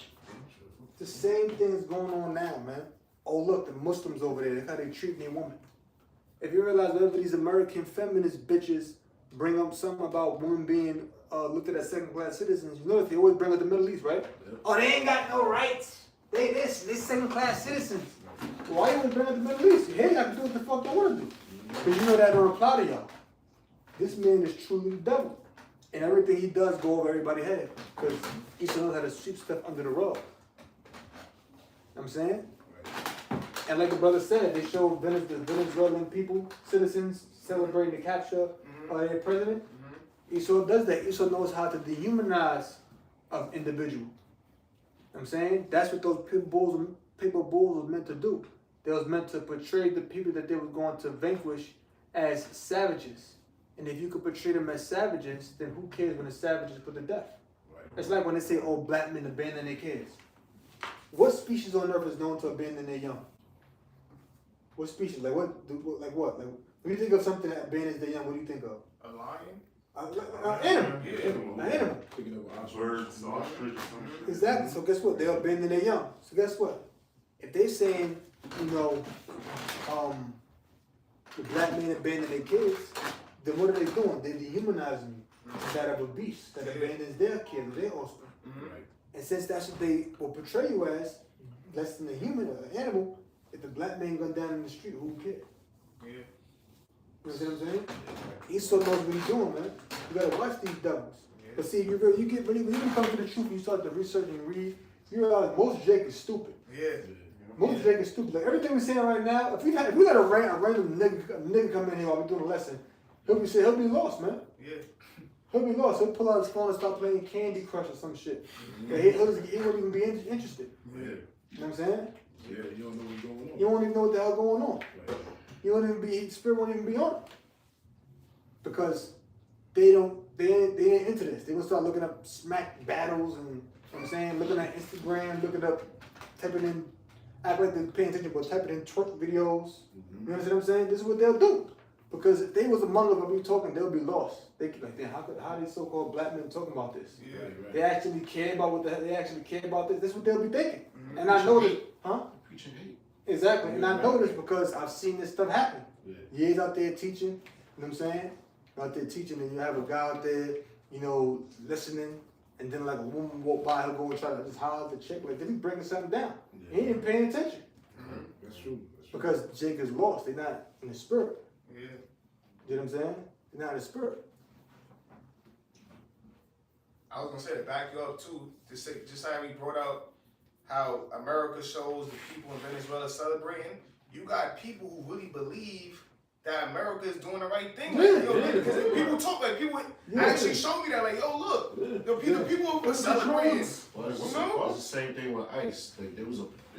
The same thing's going on now, man. Oh, look, the Muslims over there, look how they treat their woman. If you realize whenever these American feminist bitches bring up something about women being looked at as second-class citizens, you notice they always bring up the Middle East, right? Yeah. Oh, they ain't got no rights. They second-class citizens. Why you always bring up the Middle East? Hey, I can do what the fuck I want to do. Because you know that don't apply to y'all. This man is truly the devil. And everything he does go over everybody's head. Because he knows how to sweep stuff under the rug. You know what I'm saying? And like the brother said, they show the Venezuelan people, citizens, celebrating the capture of their president. Esau does that. Esau knows how to dehumanize an individual. You know what I'm saying? That's what those people bulls were meant to do. They was meant to portray the people that they were going to vanquish as savages. And if you could portray them as savages, then who cares when the savages put to death? Right. It's like when they say, oh, black men abandon their kids. What species on earth is known to abandon their young? What species? Like what? Like when you think of something that abandons their young, what do you think of? A lion? An animal. Yeah. An animal. Birds, ostrich, Exactly. So guess what? They're abandoning their young. So guess what? If they saying, you know, the black men abandon their kids, then what are they doing? They're dehumanizing that of a beast that abandons their kids, their offspring. Right. And since that's what they will portray you as, less than a human or an animal, if the black man goes down in the street, who cares? Yeah. You know what I'm saying? Esau knows what he's doing, man. You gotta watch these devils. Yeah. But see, when you come to the truth and you start to research and read, you realize most Jake is stupid. Yeah. Most Jake is stupid. Like everything we're saying right now, if we let a random nigga come in here while we're doing a lesson, he'll be lost, man. Yeah. He'll be lost. He'll pull out his phone and start playing Candy Crush or some shit. Yeah, he won't even be interested. Yeah. You know what I'm saying? Yeah, you don't know what's going on. You won't even know what the hell going on. Right. You won't even be, spirit won't even be on it. Because they ain't into this. They will start looking up smack battles and, you know what I'm saying, looking at Instagram, looking up, typing in, act like they're paying attention, but typing in twerk videos. You know what I'm saying? This is what they'll do. Because if they was among us when we talking, they'll be lost. They be like, damn, how are these so-called black men talking about this? Yeah. They actually care about what they actually care about this. That's what they'll be thinking. Mm-hmm. And I know this, huh? Preaching hate. Exactly. And I know this because I've seen this stuff happen. Yeah. Years out there teaching, you know what I'm saying? Out there teaching, and you have a guy out there, you know, listening, and then like a woman walk by, he'll go and try to just holler at the chick, like, then he's bringing something down. Yeah. He ain't paying attention That's true. That's true. because Jake is lost. They're not in the spirit. Yeah. You know what I'm saying? They're not in the spirit. I was gonna say to back you up too, to say just how we brought out how America shows the people in Venezuela celebrating. You got people who really believe that America is doing the right thing. Like, Yeah, yo, yeah, because yeah. people talk like people Yeah. actually show me that like, yo, look, the people were celebrating. Well, it's the same thing with ICE. Like they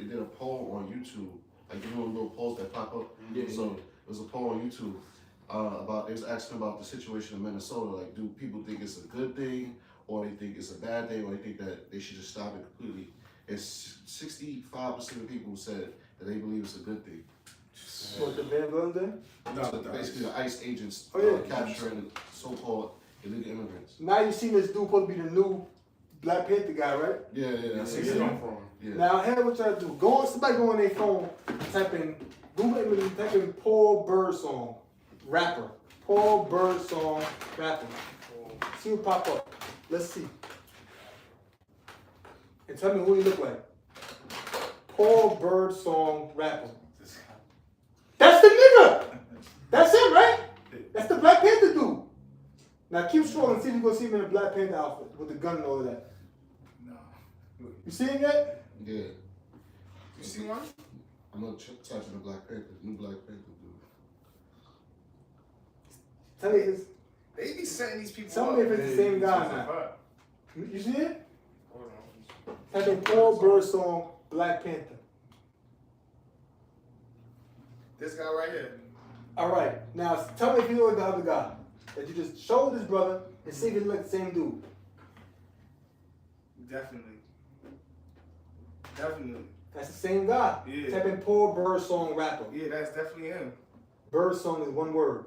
did a poll on YouTube. Like you know little polls that pop up. Yeah. So there was a poll on YouTube about they was asking about the situation in Minnesota. Like, do people think it's a good thing, or they think it's a bad thing, or they think that they should just stop it completely? And 65% of people said that they believe it's a good thing. What, the Venezuelan thing? No, So basically, the ICE agents Oh, yeah. capturing so-called illegal immigrants. Now you see this dude supposed to be the new Black Panther guy, right? Yeah, That's yeah, where yeah. you come from. Yeah. Now, here what y'all do. Somebody go on their phone, type in, Google image, type in Paul Birdsong, rapper. Paul Birdsong, rapper. See what pop up. Let's see. And tell me who he look like. Paul Birdsong, rapper. That's the nigga! That's him, right? That's the Black Panther dude. Now keep scrolling, see if you go see him in a Black Panther outfit with the gun and all of that. No. You see him yet? Yeah. You see one? I'm not touching the Black Panther, new Black Panther dude. Tell me his. They be setting these people Tell up. me if it's the same guy now. You see it? Type in Paul Birdsong, Black Panther. This guy right here. All right. Now tell me if you look like the other guy that you just showed this brother and see if he look like the same dude. Definitely. Definitely. That's the same guy. Yeah. Type in Paul Birdsong, rapper. Yeah, that's definitely him. Birdsong is one word.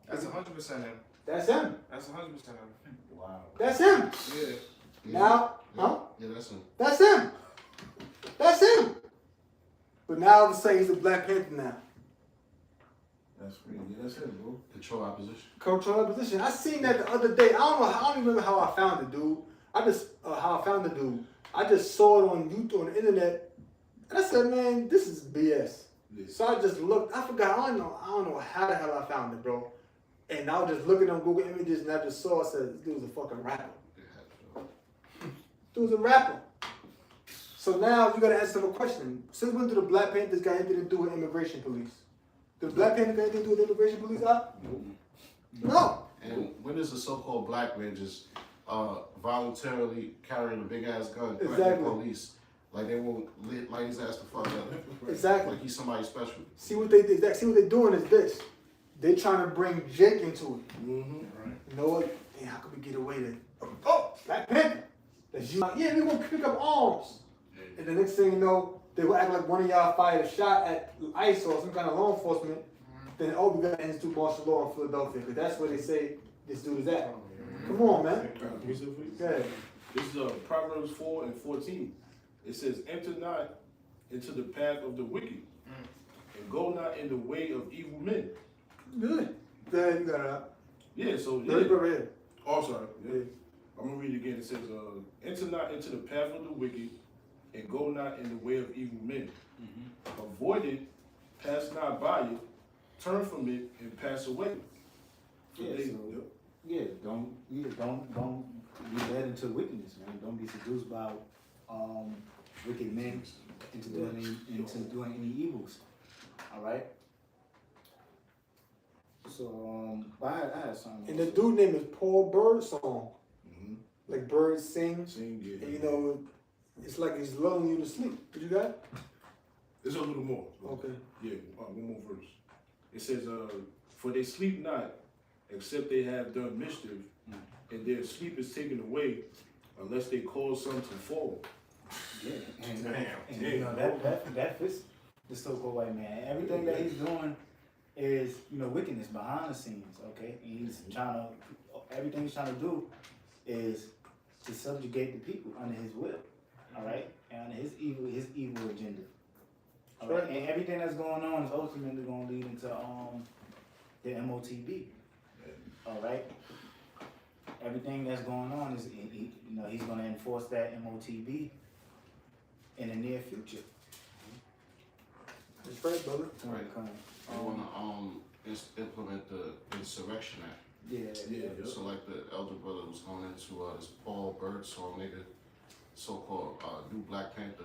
That's 100% him. That's him. That's 100% him. Wow. That's him. Yeah. Yeah. Now, Yeah. huh? Yeah, that's him. That's him. That's him. But now all of a sudden he's a Black Panther now. That's crazy. Yeah, that's it, bro. Control opposition. Control position. I seen that the other day. I don't even remember how I found the dude. How I found the dude. I just saw it on YouTube on the internet, and I said, man, this is BS. Yeah. So I just looked. I forgot. I don't know how the hell I found it, bro. And I was just looking on Google Images, and I just saw. I said, this dude's a fucking rapper. Dude's a rapper. So now you gotta answer the question. Since when did the Black Panthers got anything to do with immigration police? Did the Black Panthers got anything to do with immigration police? No. And when is the so-called black man just voluntarily carrying a big ass gun, threatening Exactly. the police, like they won't light his ass the fuck up, Exactly. like he's somebody special. See what they did. See what they're doing is this. They're trying to bring Jake into it. Mm-hmm. You know what? Hey, how can we get away with oh, Black Panther? That's you. Yeah, we're gonna pick up arms. And the next thing you know, they will act like one of y'all fired a shot at ICE or some kind of law enforcement. Then we gotta institute martial law in Philadelphia because that's where they say this dude is at. Come on, man. Go ahead. This is Proverbs 4 and 14. It says, enter not into the path of the wicked, and go not in the way of evil men. Good. Go ahead, you got it out. Yeah, so Let it yeah. go right here. Oh, sorry. Yeah. I'm gonna read it again. It says, enter not into the path of the wicked, and go not in the way of evil men. Avoid it, pass not by it, turn from it, and pass away. So Yeah, they- so- Yeah, don't Yeah, don't be led into wickedness, man. Don't be seduced by wicked men into doing any evils. All right. So I had something. And the dude name is Paul Birdsong. Mhm. Like birds sing. Same, yeah. And you know, it's like he's lulling you to sleep. What you got? There's a little more. Okay. Yeah, one more verse. It says, for they sleep not, except they have done mischief, and their sleep is taken away, unless they cause some to fall. Yeah, and Damn. you know that fits the so-called white man. Everything that he's doing is, you know, wickedness behind the scenes. Okay, and he's trying to, everything he's trying to do is to subjugate the people under his will. All right, and under his evil agenda. All right, and everything that's going on is ultimately going to lead into the MOTB. All right. Everything that's going on is, you know, he's going to enforce that MOTB in the near future. That's right, brother. Right. I wanna implement the Insurrection Act. Yeah. So like the elder brother was going into this Paul Birdsong nigga, so-called new Black Panther,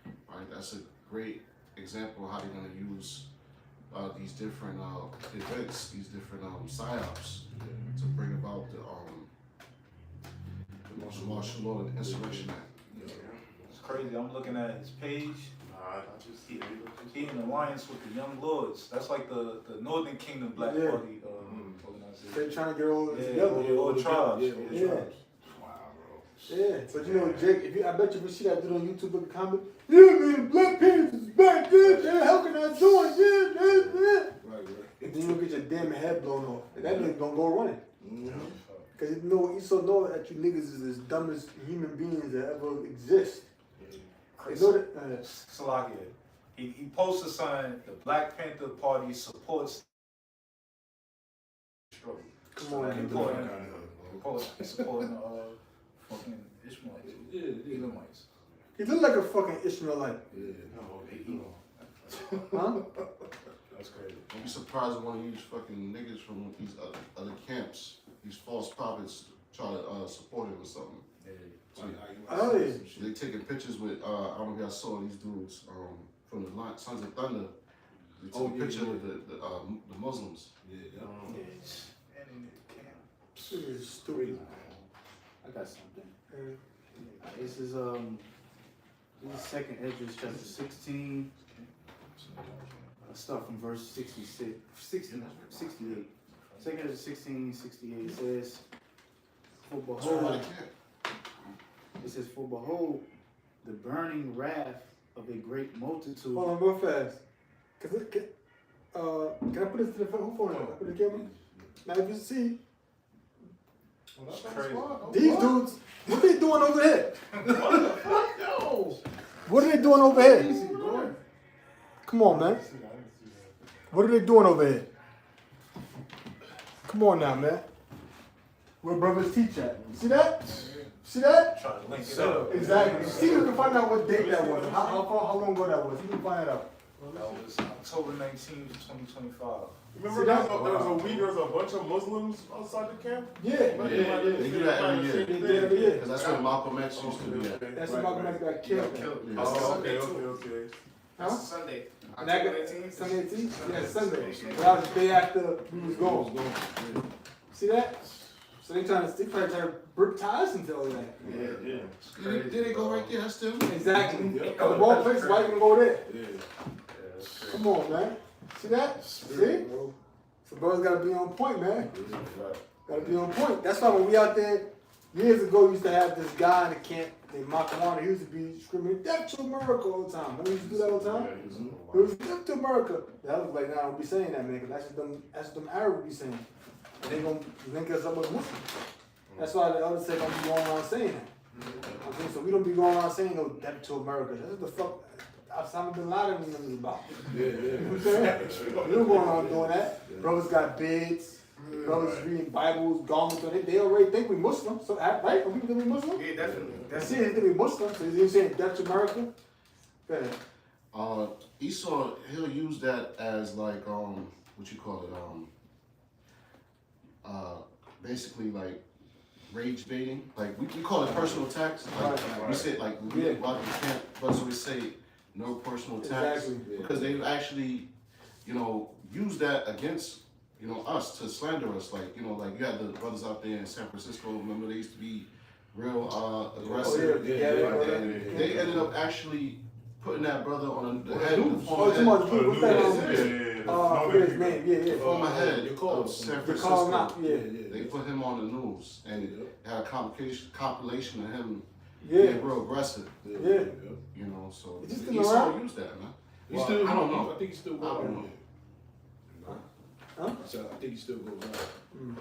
right? That's a great example of how they're gonna use these different events, these different psyops to bring about the martial law and Insurrection Act. It's crazy. I'm looking at his page. I just He in alliance with the Young Lords. That's like the Northern Kingdom Black Yeah. Party organization. They're trying to get all this Yeah, together. all tribes. Yeah, Yeah. tribes. Wow, bro. Yeah, but you know, Jake, I bet you if you see that dude on YouTube in the comment, yeah, man, Black Panthers is back, yeah, how can I join, yeah. Right. And then you'll get your damn head blown off. And that nigga gonna go running. Mm-hmm. Cause you so know that you niggas is as dumb as human beings that ever exist. They know that, Salakia. He posted something. The Black Panther Party supports struggle. come on, He nigga. supporting fucking Ishmaelites, Yeah. Edomites. He look like a fucking Ishmaelite, Yeah. huh? That's crazy. Don't be surprised if one of these fucking niggas from these other camps, these false prophets, try to support him or something. Oh, yeah. So they taking pictures with I don't know if y'all saw these dudes from the Sons of Thunder. They took a picture with the Muslims. Yeah. And in the camp. Shit is stupid. I got something. Yeah. This is Second Esdras chapter 16. Let's start from verse 68. Second Esdras 16:68 says, "For behold, it says, for behold, the burning wrath of a great multitude." Hold on, real fast. Can I put this to the phone? Hold on, put the camera. Now if you see, It's crazy. these dudes, what they doing over here? What are they doing over here? Come on, man. What are they doing over here? Come on now, man. Where brothers teach at? See that? See that? Try to link it up. Exactly. See, you can find out what date that was. How long ago that was. You can find it out. That was October 19th, 2025. remember there was a week, there was a bunch of Muslims outside the camp? Yeah. They do that every year. They did every year. Because that's where Malcolm X used to be at. That's about when I got killed. Yeah. Oh, okay. Huh? Sunday. And I October got 18th. Sunday 18th? Yeah, Sunday. That was the day after we was gone. See that? So they trying to brick ties into all that. Yeah. Did they go right there? That's them. Exactly. Of all places, why you gonna go there? Yeah. Come on, man. See that? See? So brothers gotta be on point, man. Gotta be on point. That's why when we out there years ago, we used to have this guy in the camp named Makawana. He used to be screaming, "Death to America" all the time. Remember he used to do that all the time? It was "Death to America." That was like, nah, don't be saying that, man, because that's what them Arabs be saying. And they gonna link us up with Muslims. That's why the elders say don't be going around saying that. Okay, so we don't be going around saying no "Death to America." That's what the fuck Osama bin Laden and them is about. Yeah. You know what I'm saying? We don't go around doing that. Brothers got beards. Brothers reading Bibles, garments. They already think we Muslim. So, right? Don't people think we Muslim? Yeah, definitely. That's it. They think we Muslim. So he's saying "Death to America." Go ahead. Esau, he'll use that as like what you call it, basically like rage baiting. Like we call it personal attacks. Like we say, like we Yeah. about the camp, brothers always say no personal attacks Exactly. because they've actually, used that against us to slander us. Like like you had the brothers out there in San Francisco. Remember they used to be real aggressive. And they ended up actually putting that brother on the head. Oh, tomorrow, what's that? I forget his name. Yeah, yeah. Former head You're called. of San They call him Francisco. out. Yeah, They put him on the news and had a compilation of him yeah. being real aggressive. Yeah. So Is he still he still around? used that, man. He still, I don't know. I think he still I don't goes know. on. Huh? So I think he still goes on.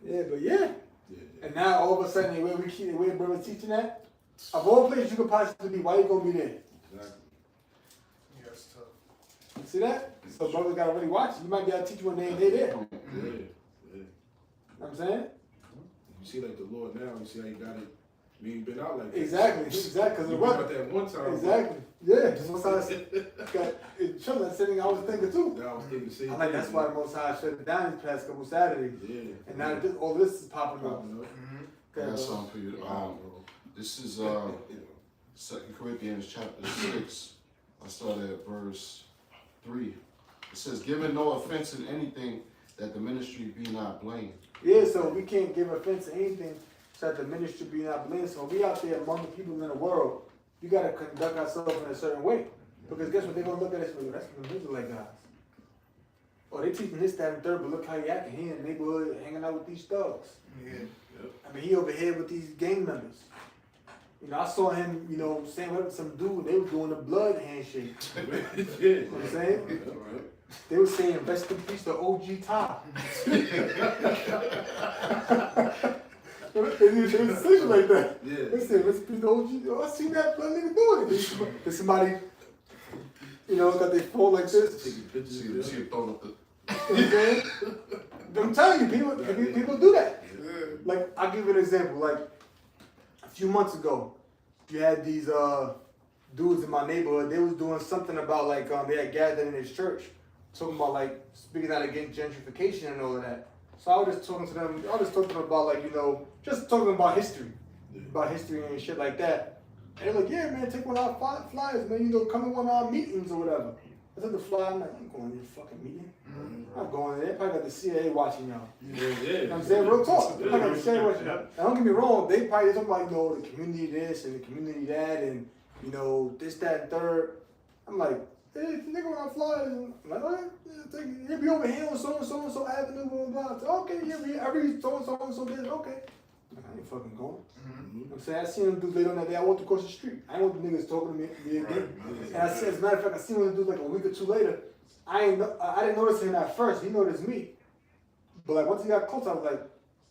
Yeah, but yeah. Yeah. And now all of a sudden, the way brother's teaching that, of all places you could possibly be, why you gonna be there? Exactly. Yeah, it's tough. You see that? So brothers gotta really watch it. You might be able to teach you when they there. You know Yeah. Yeah. what I'm saying? You see, like the Lord now, you see how he got it. I mean, he been out like that. Exactly, exactly. Cause He it been was out that one time. exactly. Yeah, just Most High got it. Children, that's something I was thinking too. That I was thinking the same I'm like, thing, that's why Most High shut it down these past couple Saturdays. Yeah. And now this, all this is popping up. Popping up. I Okay, got bro. something for you. This is 2 Corinthians chapter 6. I started at verse 3. It says, "Giving no offense in anything, that the ministry be not blamed." Yeah, so we can't give offense to anything so that the ministry be not blamed. So we out there among the people in the world, we gotta conduct ourselves in a certain way. Because guess what? They're gonna look at us and go, that's what the Israelite guys. Or they teaching this, that, and third, but look how he acting. He in the neighborhood hanging out with these thugs. Yeah. I mean, he over here with these gang members. I saw him, saying what with some dude, they were doing the blood handshake. Yeah. You know what I'm saying? Yeah, right. They were saying, rest in peace to OG Top. They was saying like that. Yeah. They said, rest in peace to OG. I seen that blood nigga doing it. There's somebody, got their phone like this. Taking pictures. See, Yeah. see him throwing up the. You know what I'm saying? I'm telling you, people do that. Like, I'll give you an example. Like, a few months ago, you had these dudes in my neighborhood. They was doing something about, like, they had gathered in his church, talking about, like, speaking out against gentrification and all of that. So I was just talking to them about, like, just talking about history. About history and shit like that. And they're like, yeah, man, take one of our flyers, man, come to one of our meetings or whatever. I took the flyer, I'm like, I'm going to this fucking meeting. I'm going there. Probably got the CIA watching y'all. Yeah. You know what I'm saying? Real talk. They probably got the CIA watching y'all. And don't get me wrong, they probably talking about, the community this and the community that and, this, that, and third. I'm like, hey, nigga, when I fly, I'm like, all right, he'll be over here on so avenue, blah, blah, blah. Okay, yeah, I read so this, okay. I ain't fucking going. You know what I'm saying? I seen them dudes later on that day. I walked across the street. I ain't want the niggas talking to me again. And I said, as a matter of fact, I seen one of the dudes like a week or two later. I didn't notice him at first. He noticed me. But like once he got close, I was like,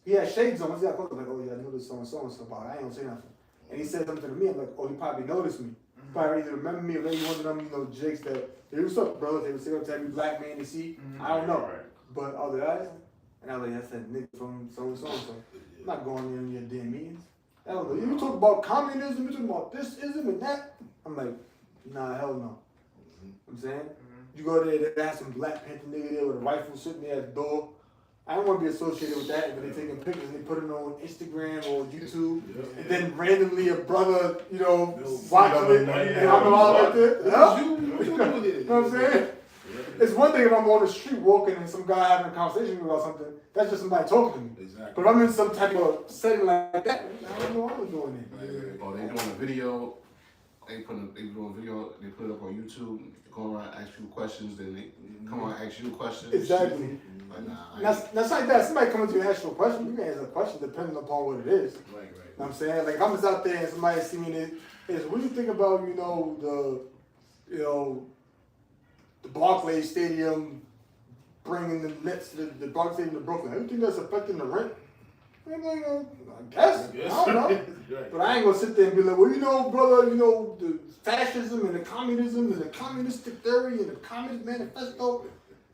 he had shades on. Once he got close, I was like, oh yeah, I noticed so about it. I ain't gonna say nothing. And he said something to me. I'm like, oh, he probably noticed me. Probably either remember me or maybe one of them, jigs that, hey, what's up, brother? They would say every black man they see. I don't know. But other than that, and I was like, that's that nigga from so. I'm not going in your damn meetings. I don't know. You talk about communism, you talk about this ism and that. I'm like, nah, hell no. You know what I'm saying? You go there, they have some Black Panther nigga there with a rifle sitting there at the door. I don't want to be associated with that, but they taking pictures and they put it on Instagram or YouTube. And then randomly a brother, watching it, and I'm all like this. Huh? You know what I'm saying? It's one thing if I'm on the street walking and some guy having a conversation with me about something, that's just somebody talking to me. Exactly. But if I'm in some type of setting like that, I don't know what I'm doing there. Or they doing a video. They doing a video. They put it up on YouTube. Go around, ask you questions. Then they come on, ask you questions. Exactly. Like, nah, That's like that. Somebody coming to you and ask you a question, you can answer a question depending upon what it is. Right. You know what I'm saying? Like if I'm just out there and somebody see me is what do you think about, the Barclays Stadium bringing the Nets to the Barclays Stadium to Brooklyn? Do you think that's affecting the rent? I'm like, I guess. I don't know. Right. But I ain't gonna sit there and be like, well, brother, the fascism and the communism and the communistic theory and the Communist Manifesto.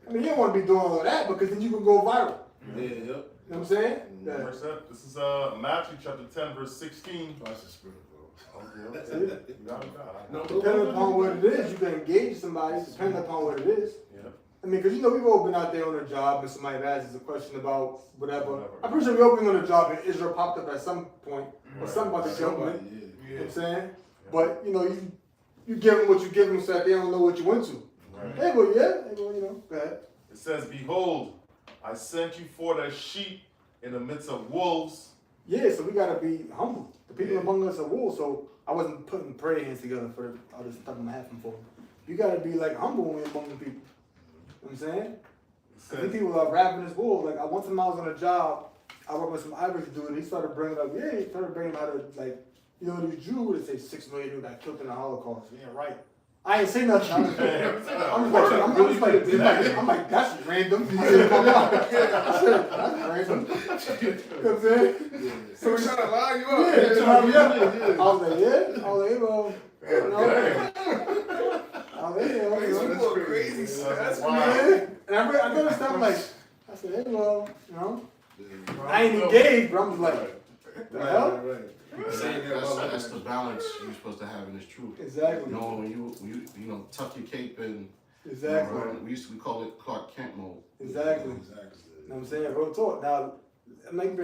I mean, you don't want to be doing all of that because then you can go viral. Yeah. You know what I'm saying? Yeah. Verse up. This is Matthew chapter 10, verse 16. Trust the spirit, bro. Okay, you got it. Depending upon what it is, you can engage somebody, depending upon what it is. Yeah. I mean, because you know, we've all been out there on a job and somebody asks us a question about whatever. I'm pretty sure we all been on a job and Israel popped up at some point or something about the government. You know what I'm saying? But, you know, you give them what you give them so that they don't know what you went to. Right. Hey, well, yeah. Hey, well, you know, go ahead. It says, behold, I sent you forth as sheep in the midst of wolves. Yeah, so we got to be humble. The people among us are wolves, so I wasn't putting prayer hands together for all this stuff I'm having for. You got to be, like, humble when you're among the people. You know what I'm saying? Because these people are ravenous wolves. Like, one time I was on a job, I worked with some Irish dude, he started bringing up, how to, like, you know, these Jews, they say 6 million people got killed in the Holocaust. Yeah, right. I ain't say nothing. I'm like, that's random. I said, that's random. You know what I'm saying? So we're trying to line you up. Yeah, trying to line me up. I was like, yeah. I was like, well, you know. I was like, yeah. These You people know. are crazy, son. That's Wow. Yeah. And I noticed I'm like, I said, hey, well, you know. I ain't engaged, but I'm just like, the hell? That's the balance you're supposed to have in this truth. Exactly. You know, when you know, tuck your cape in. Exactly. You know, we call it Clark Kent mode. Exactly. You know what I'm saying? Real talk. Now, I'm like,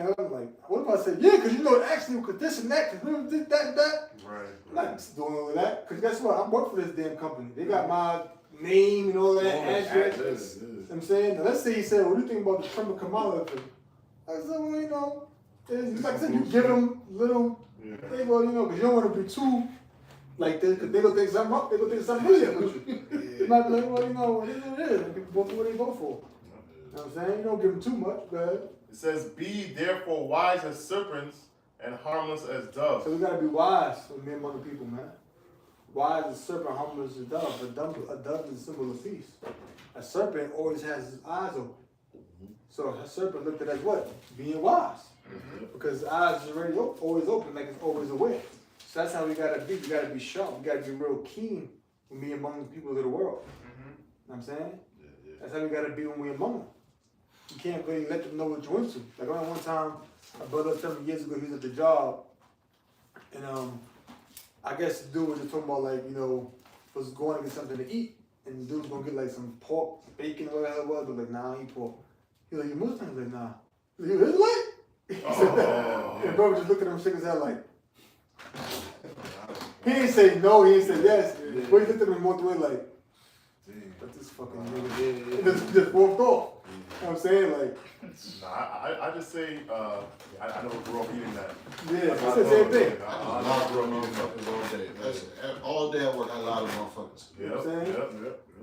what if I say, yeah, because you know, actually, because this and that, because this, that, and that. Right. I'm not doing all of that. Because guess what? I work for this damn company. They got my name and all that, address. You know what I'm saying? Now, let's say he said, what do you think about the Trump and Kamala thing? I said, well, you know, like I said, you give them little, they go, you know, because you don't want to be too like this, because they gonna think something up, they gonna think something really up with you. You might be like, well, you know, it is what it is. People vote for what they vote for. You know what I'm saying? You don't give them too much, but. It says, be therefore wise as serpents and harmless as doves. So we gotta be wise for me among the people, man. Wise as a serpent, harmless as a dove. A dove is a symbol of peace. A serpent always has his eyes open. So a serpent looked at as what? Being wise. Because his eyes is already always open, like it's always aware. So that's how we gotta be. We gotta be sharp. We gotta be real keen when we among the people of the world. You know what I'm saying? That's how we gotta be when we among them. You can't really let them know what you're into. Like I remember one time, a brother told me years ago he was at the job, and I guess the dude was just talking about like, you know, was going to get something to eat, and the dude was gonna get like some pork, bacon, or whatever it was, but like, nah, I ain't pork. He's like, you Muslim? He's like, nah. He's like, you Israelite? He said that. And bro just looked at him, shook his head like, he didn't say no, he didn't say yes, but he looked at him and walked away like, but this fucking nigga, just walked off. You know what I'm saying? Like, Nah, I just say, I know we're all eating that. yeah, it's the same thing. A lot of motherfuckers all day. That's all day at work. I lot of motherfuckers. You know what I'm saying?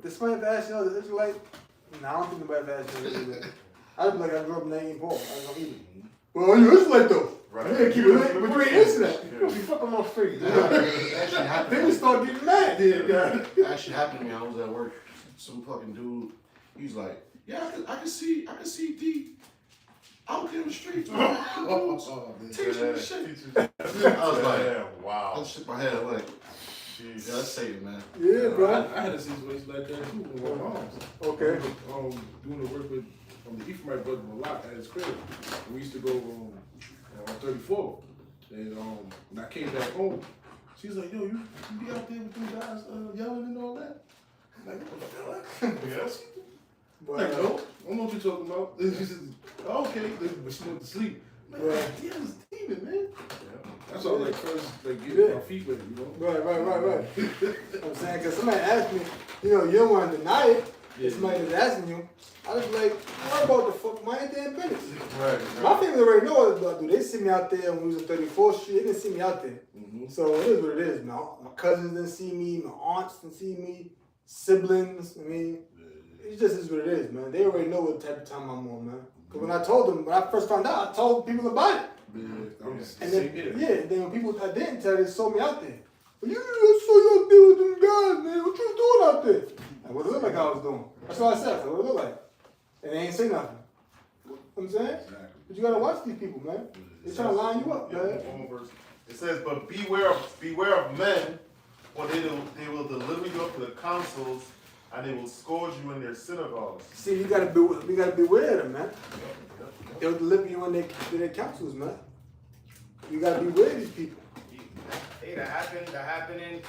This might have asked you, is it like, nah, I don't think nobody have asked me. I'd be like, I grew up in eating pork. I don't eat it. Well, you Israelite though. Right. Yeah, keep it lit, but you ain't into that. You don't be fucking off free. Actually happened. Then we start getting mad, then. Actually happened to me. I was at work. Some fucking dude. He's like, yeah, I can see D out there in the streets. Teaching the shit. I was like, wow. I shook my head. I'm like, yeah, that's Satan, man. Yeah, bro. I had a situation like that too with my moms. Okay. Doing the work with the Ephraimite brother a lot at his crib. We used to go on 34th. And when I came back home, she was like, yo, you be out there with them guys yelling and all that? I'm like, what the hell? Yes. But, Like, no, I don't know what you're talking about. She said, oh, okay, but she went to sleep. I'm like, yeah, it's demon, man. That's all like first, like getting my feet wet, you know? Right. I'm saying, because somebody asked me, you know, you don't want to deny it. If somebody is asking you, I was like, what about the fuck my damn business? Right. My family already know what I do. They see me out there when we was on 34th Street. They didn't see me out there. So it is what it is, man. My cousins didn't see me. My aunts didn't see me. Siblings, I mean, it just is what it is, man. They already know what type of time I'm on, man. Because when I told them, when I first found out, I told people about it. And then, then when people I didn't tell, they saw me out there. Well, you saw you out there with them guys, man. What you doing out there? Like, what it looked like I was doing. That's what I said. That's what it looked like. And they ain't say nothing. You know what I'm saying? But you gotta watch these people, man. They're trying to line you up, man. One more verse. It says, but beware of men, or they will deliver you up to the councils, and they will scourge you in their synagogues. See, we gotta beware of them, man. They'll deliver you in their councils, man. You gotta beware of these people. Hey, that happened in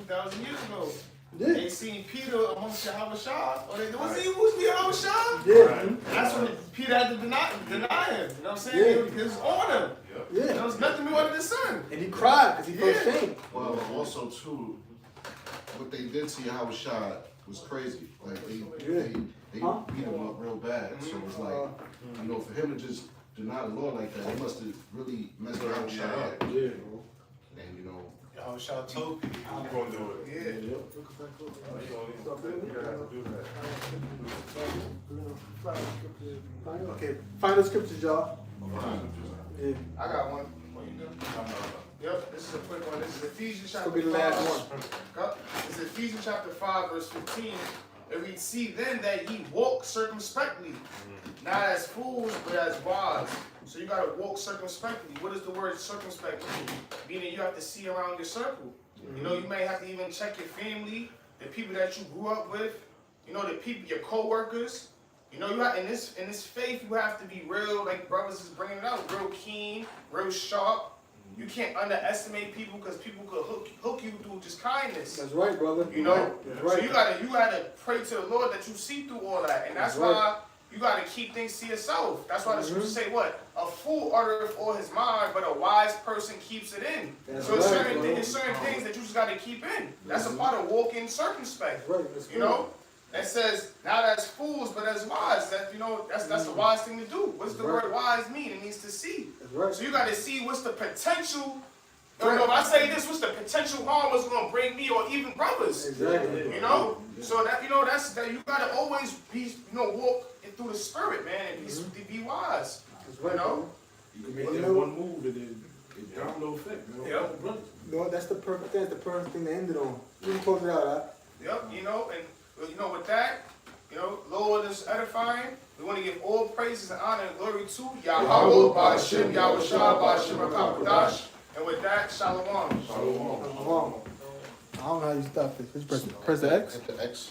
2,000 years ago. Yeah. they seen Peter amongst Yahweh Shah, or they was he was Yahweh Shah? Yeah. That's when Peter had to deny him. You know what I'm saying? Yeah. It was on him. Yeah. There was nothing new under the sun. And he cried because he felt Yeah. shame. Well, also too, what they did to Yahweh Shah was crazy. Like they beat him up real bad. So it's like, you know, for him to just deny the Lord like that, he must have really messed Yahweh Shah up. Yeah. And you know, Yahweh Shah told people You gonna do it. Yeah. Okay, final scriptures, y'all. Yeah. I got one. What you do? Yep, this is a quick one. This is Ephesians This chapter will be the 5. last one. Yep. This is Ephesians chapter 5, verse 15. It reads, see then that ye walk circumspectly, not as fools, but as wise. So you gotta walk circumspectly. What does the word circumspect mean? Meaning you have to see around your circle. You know, you may have to even check your family, the people that you grew up with, you know, the people, your co-workers. You know, you have, in this faith, you have to be real, like brothers is bringing it out, real keen, real sharp. You can't underestimate people because people could hook you through just kindness. That's right, brother. You know, That's so right. you gotta pray to the Lord that you see through all that, and that's That's right. why you gotta keep things to yourself. That's why the scriptures say what? A fool uttereth all his mind, but a wise person keeps it in. That's So it's right, certain, bro. it's certain things that you just gotta keep in. That's a part of walking circumspect. That's right. That's You know, that says not as fools but as wise. That you know, that's the wise thing to do. What's the Right. word wise mean? It means to see. That's right. So you got to see what's the potential. You know, if I say this, what's the potential harm it's gonna bring me or even brothers? Exactly. You know, so that you know that's that you gotta always be walk through the spirit, man, and be wise. That's right, You know? brother. You can make You that know- one move and then it domino effect, man. Yep. All the brothers. No, that's the perfect. That's the perfect thing to end it on. You can close it out, huh? Yep, you know, and you know with that, you know, Lord is edifying. We want to give all praises and honor and glory to Yahweh, Ba'ashem, Yahweh Shah, Ba'ashem, HaKadosh. And with that, Shalom. I don't know how you stop this. Just press the X. hit the X.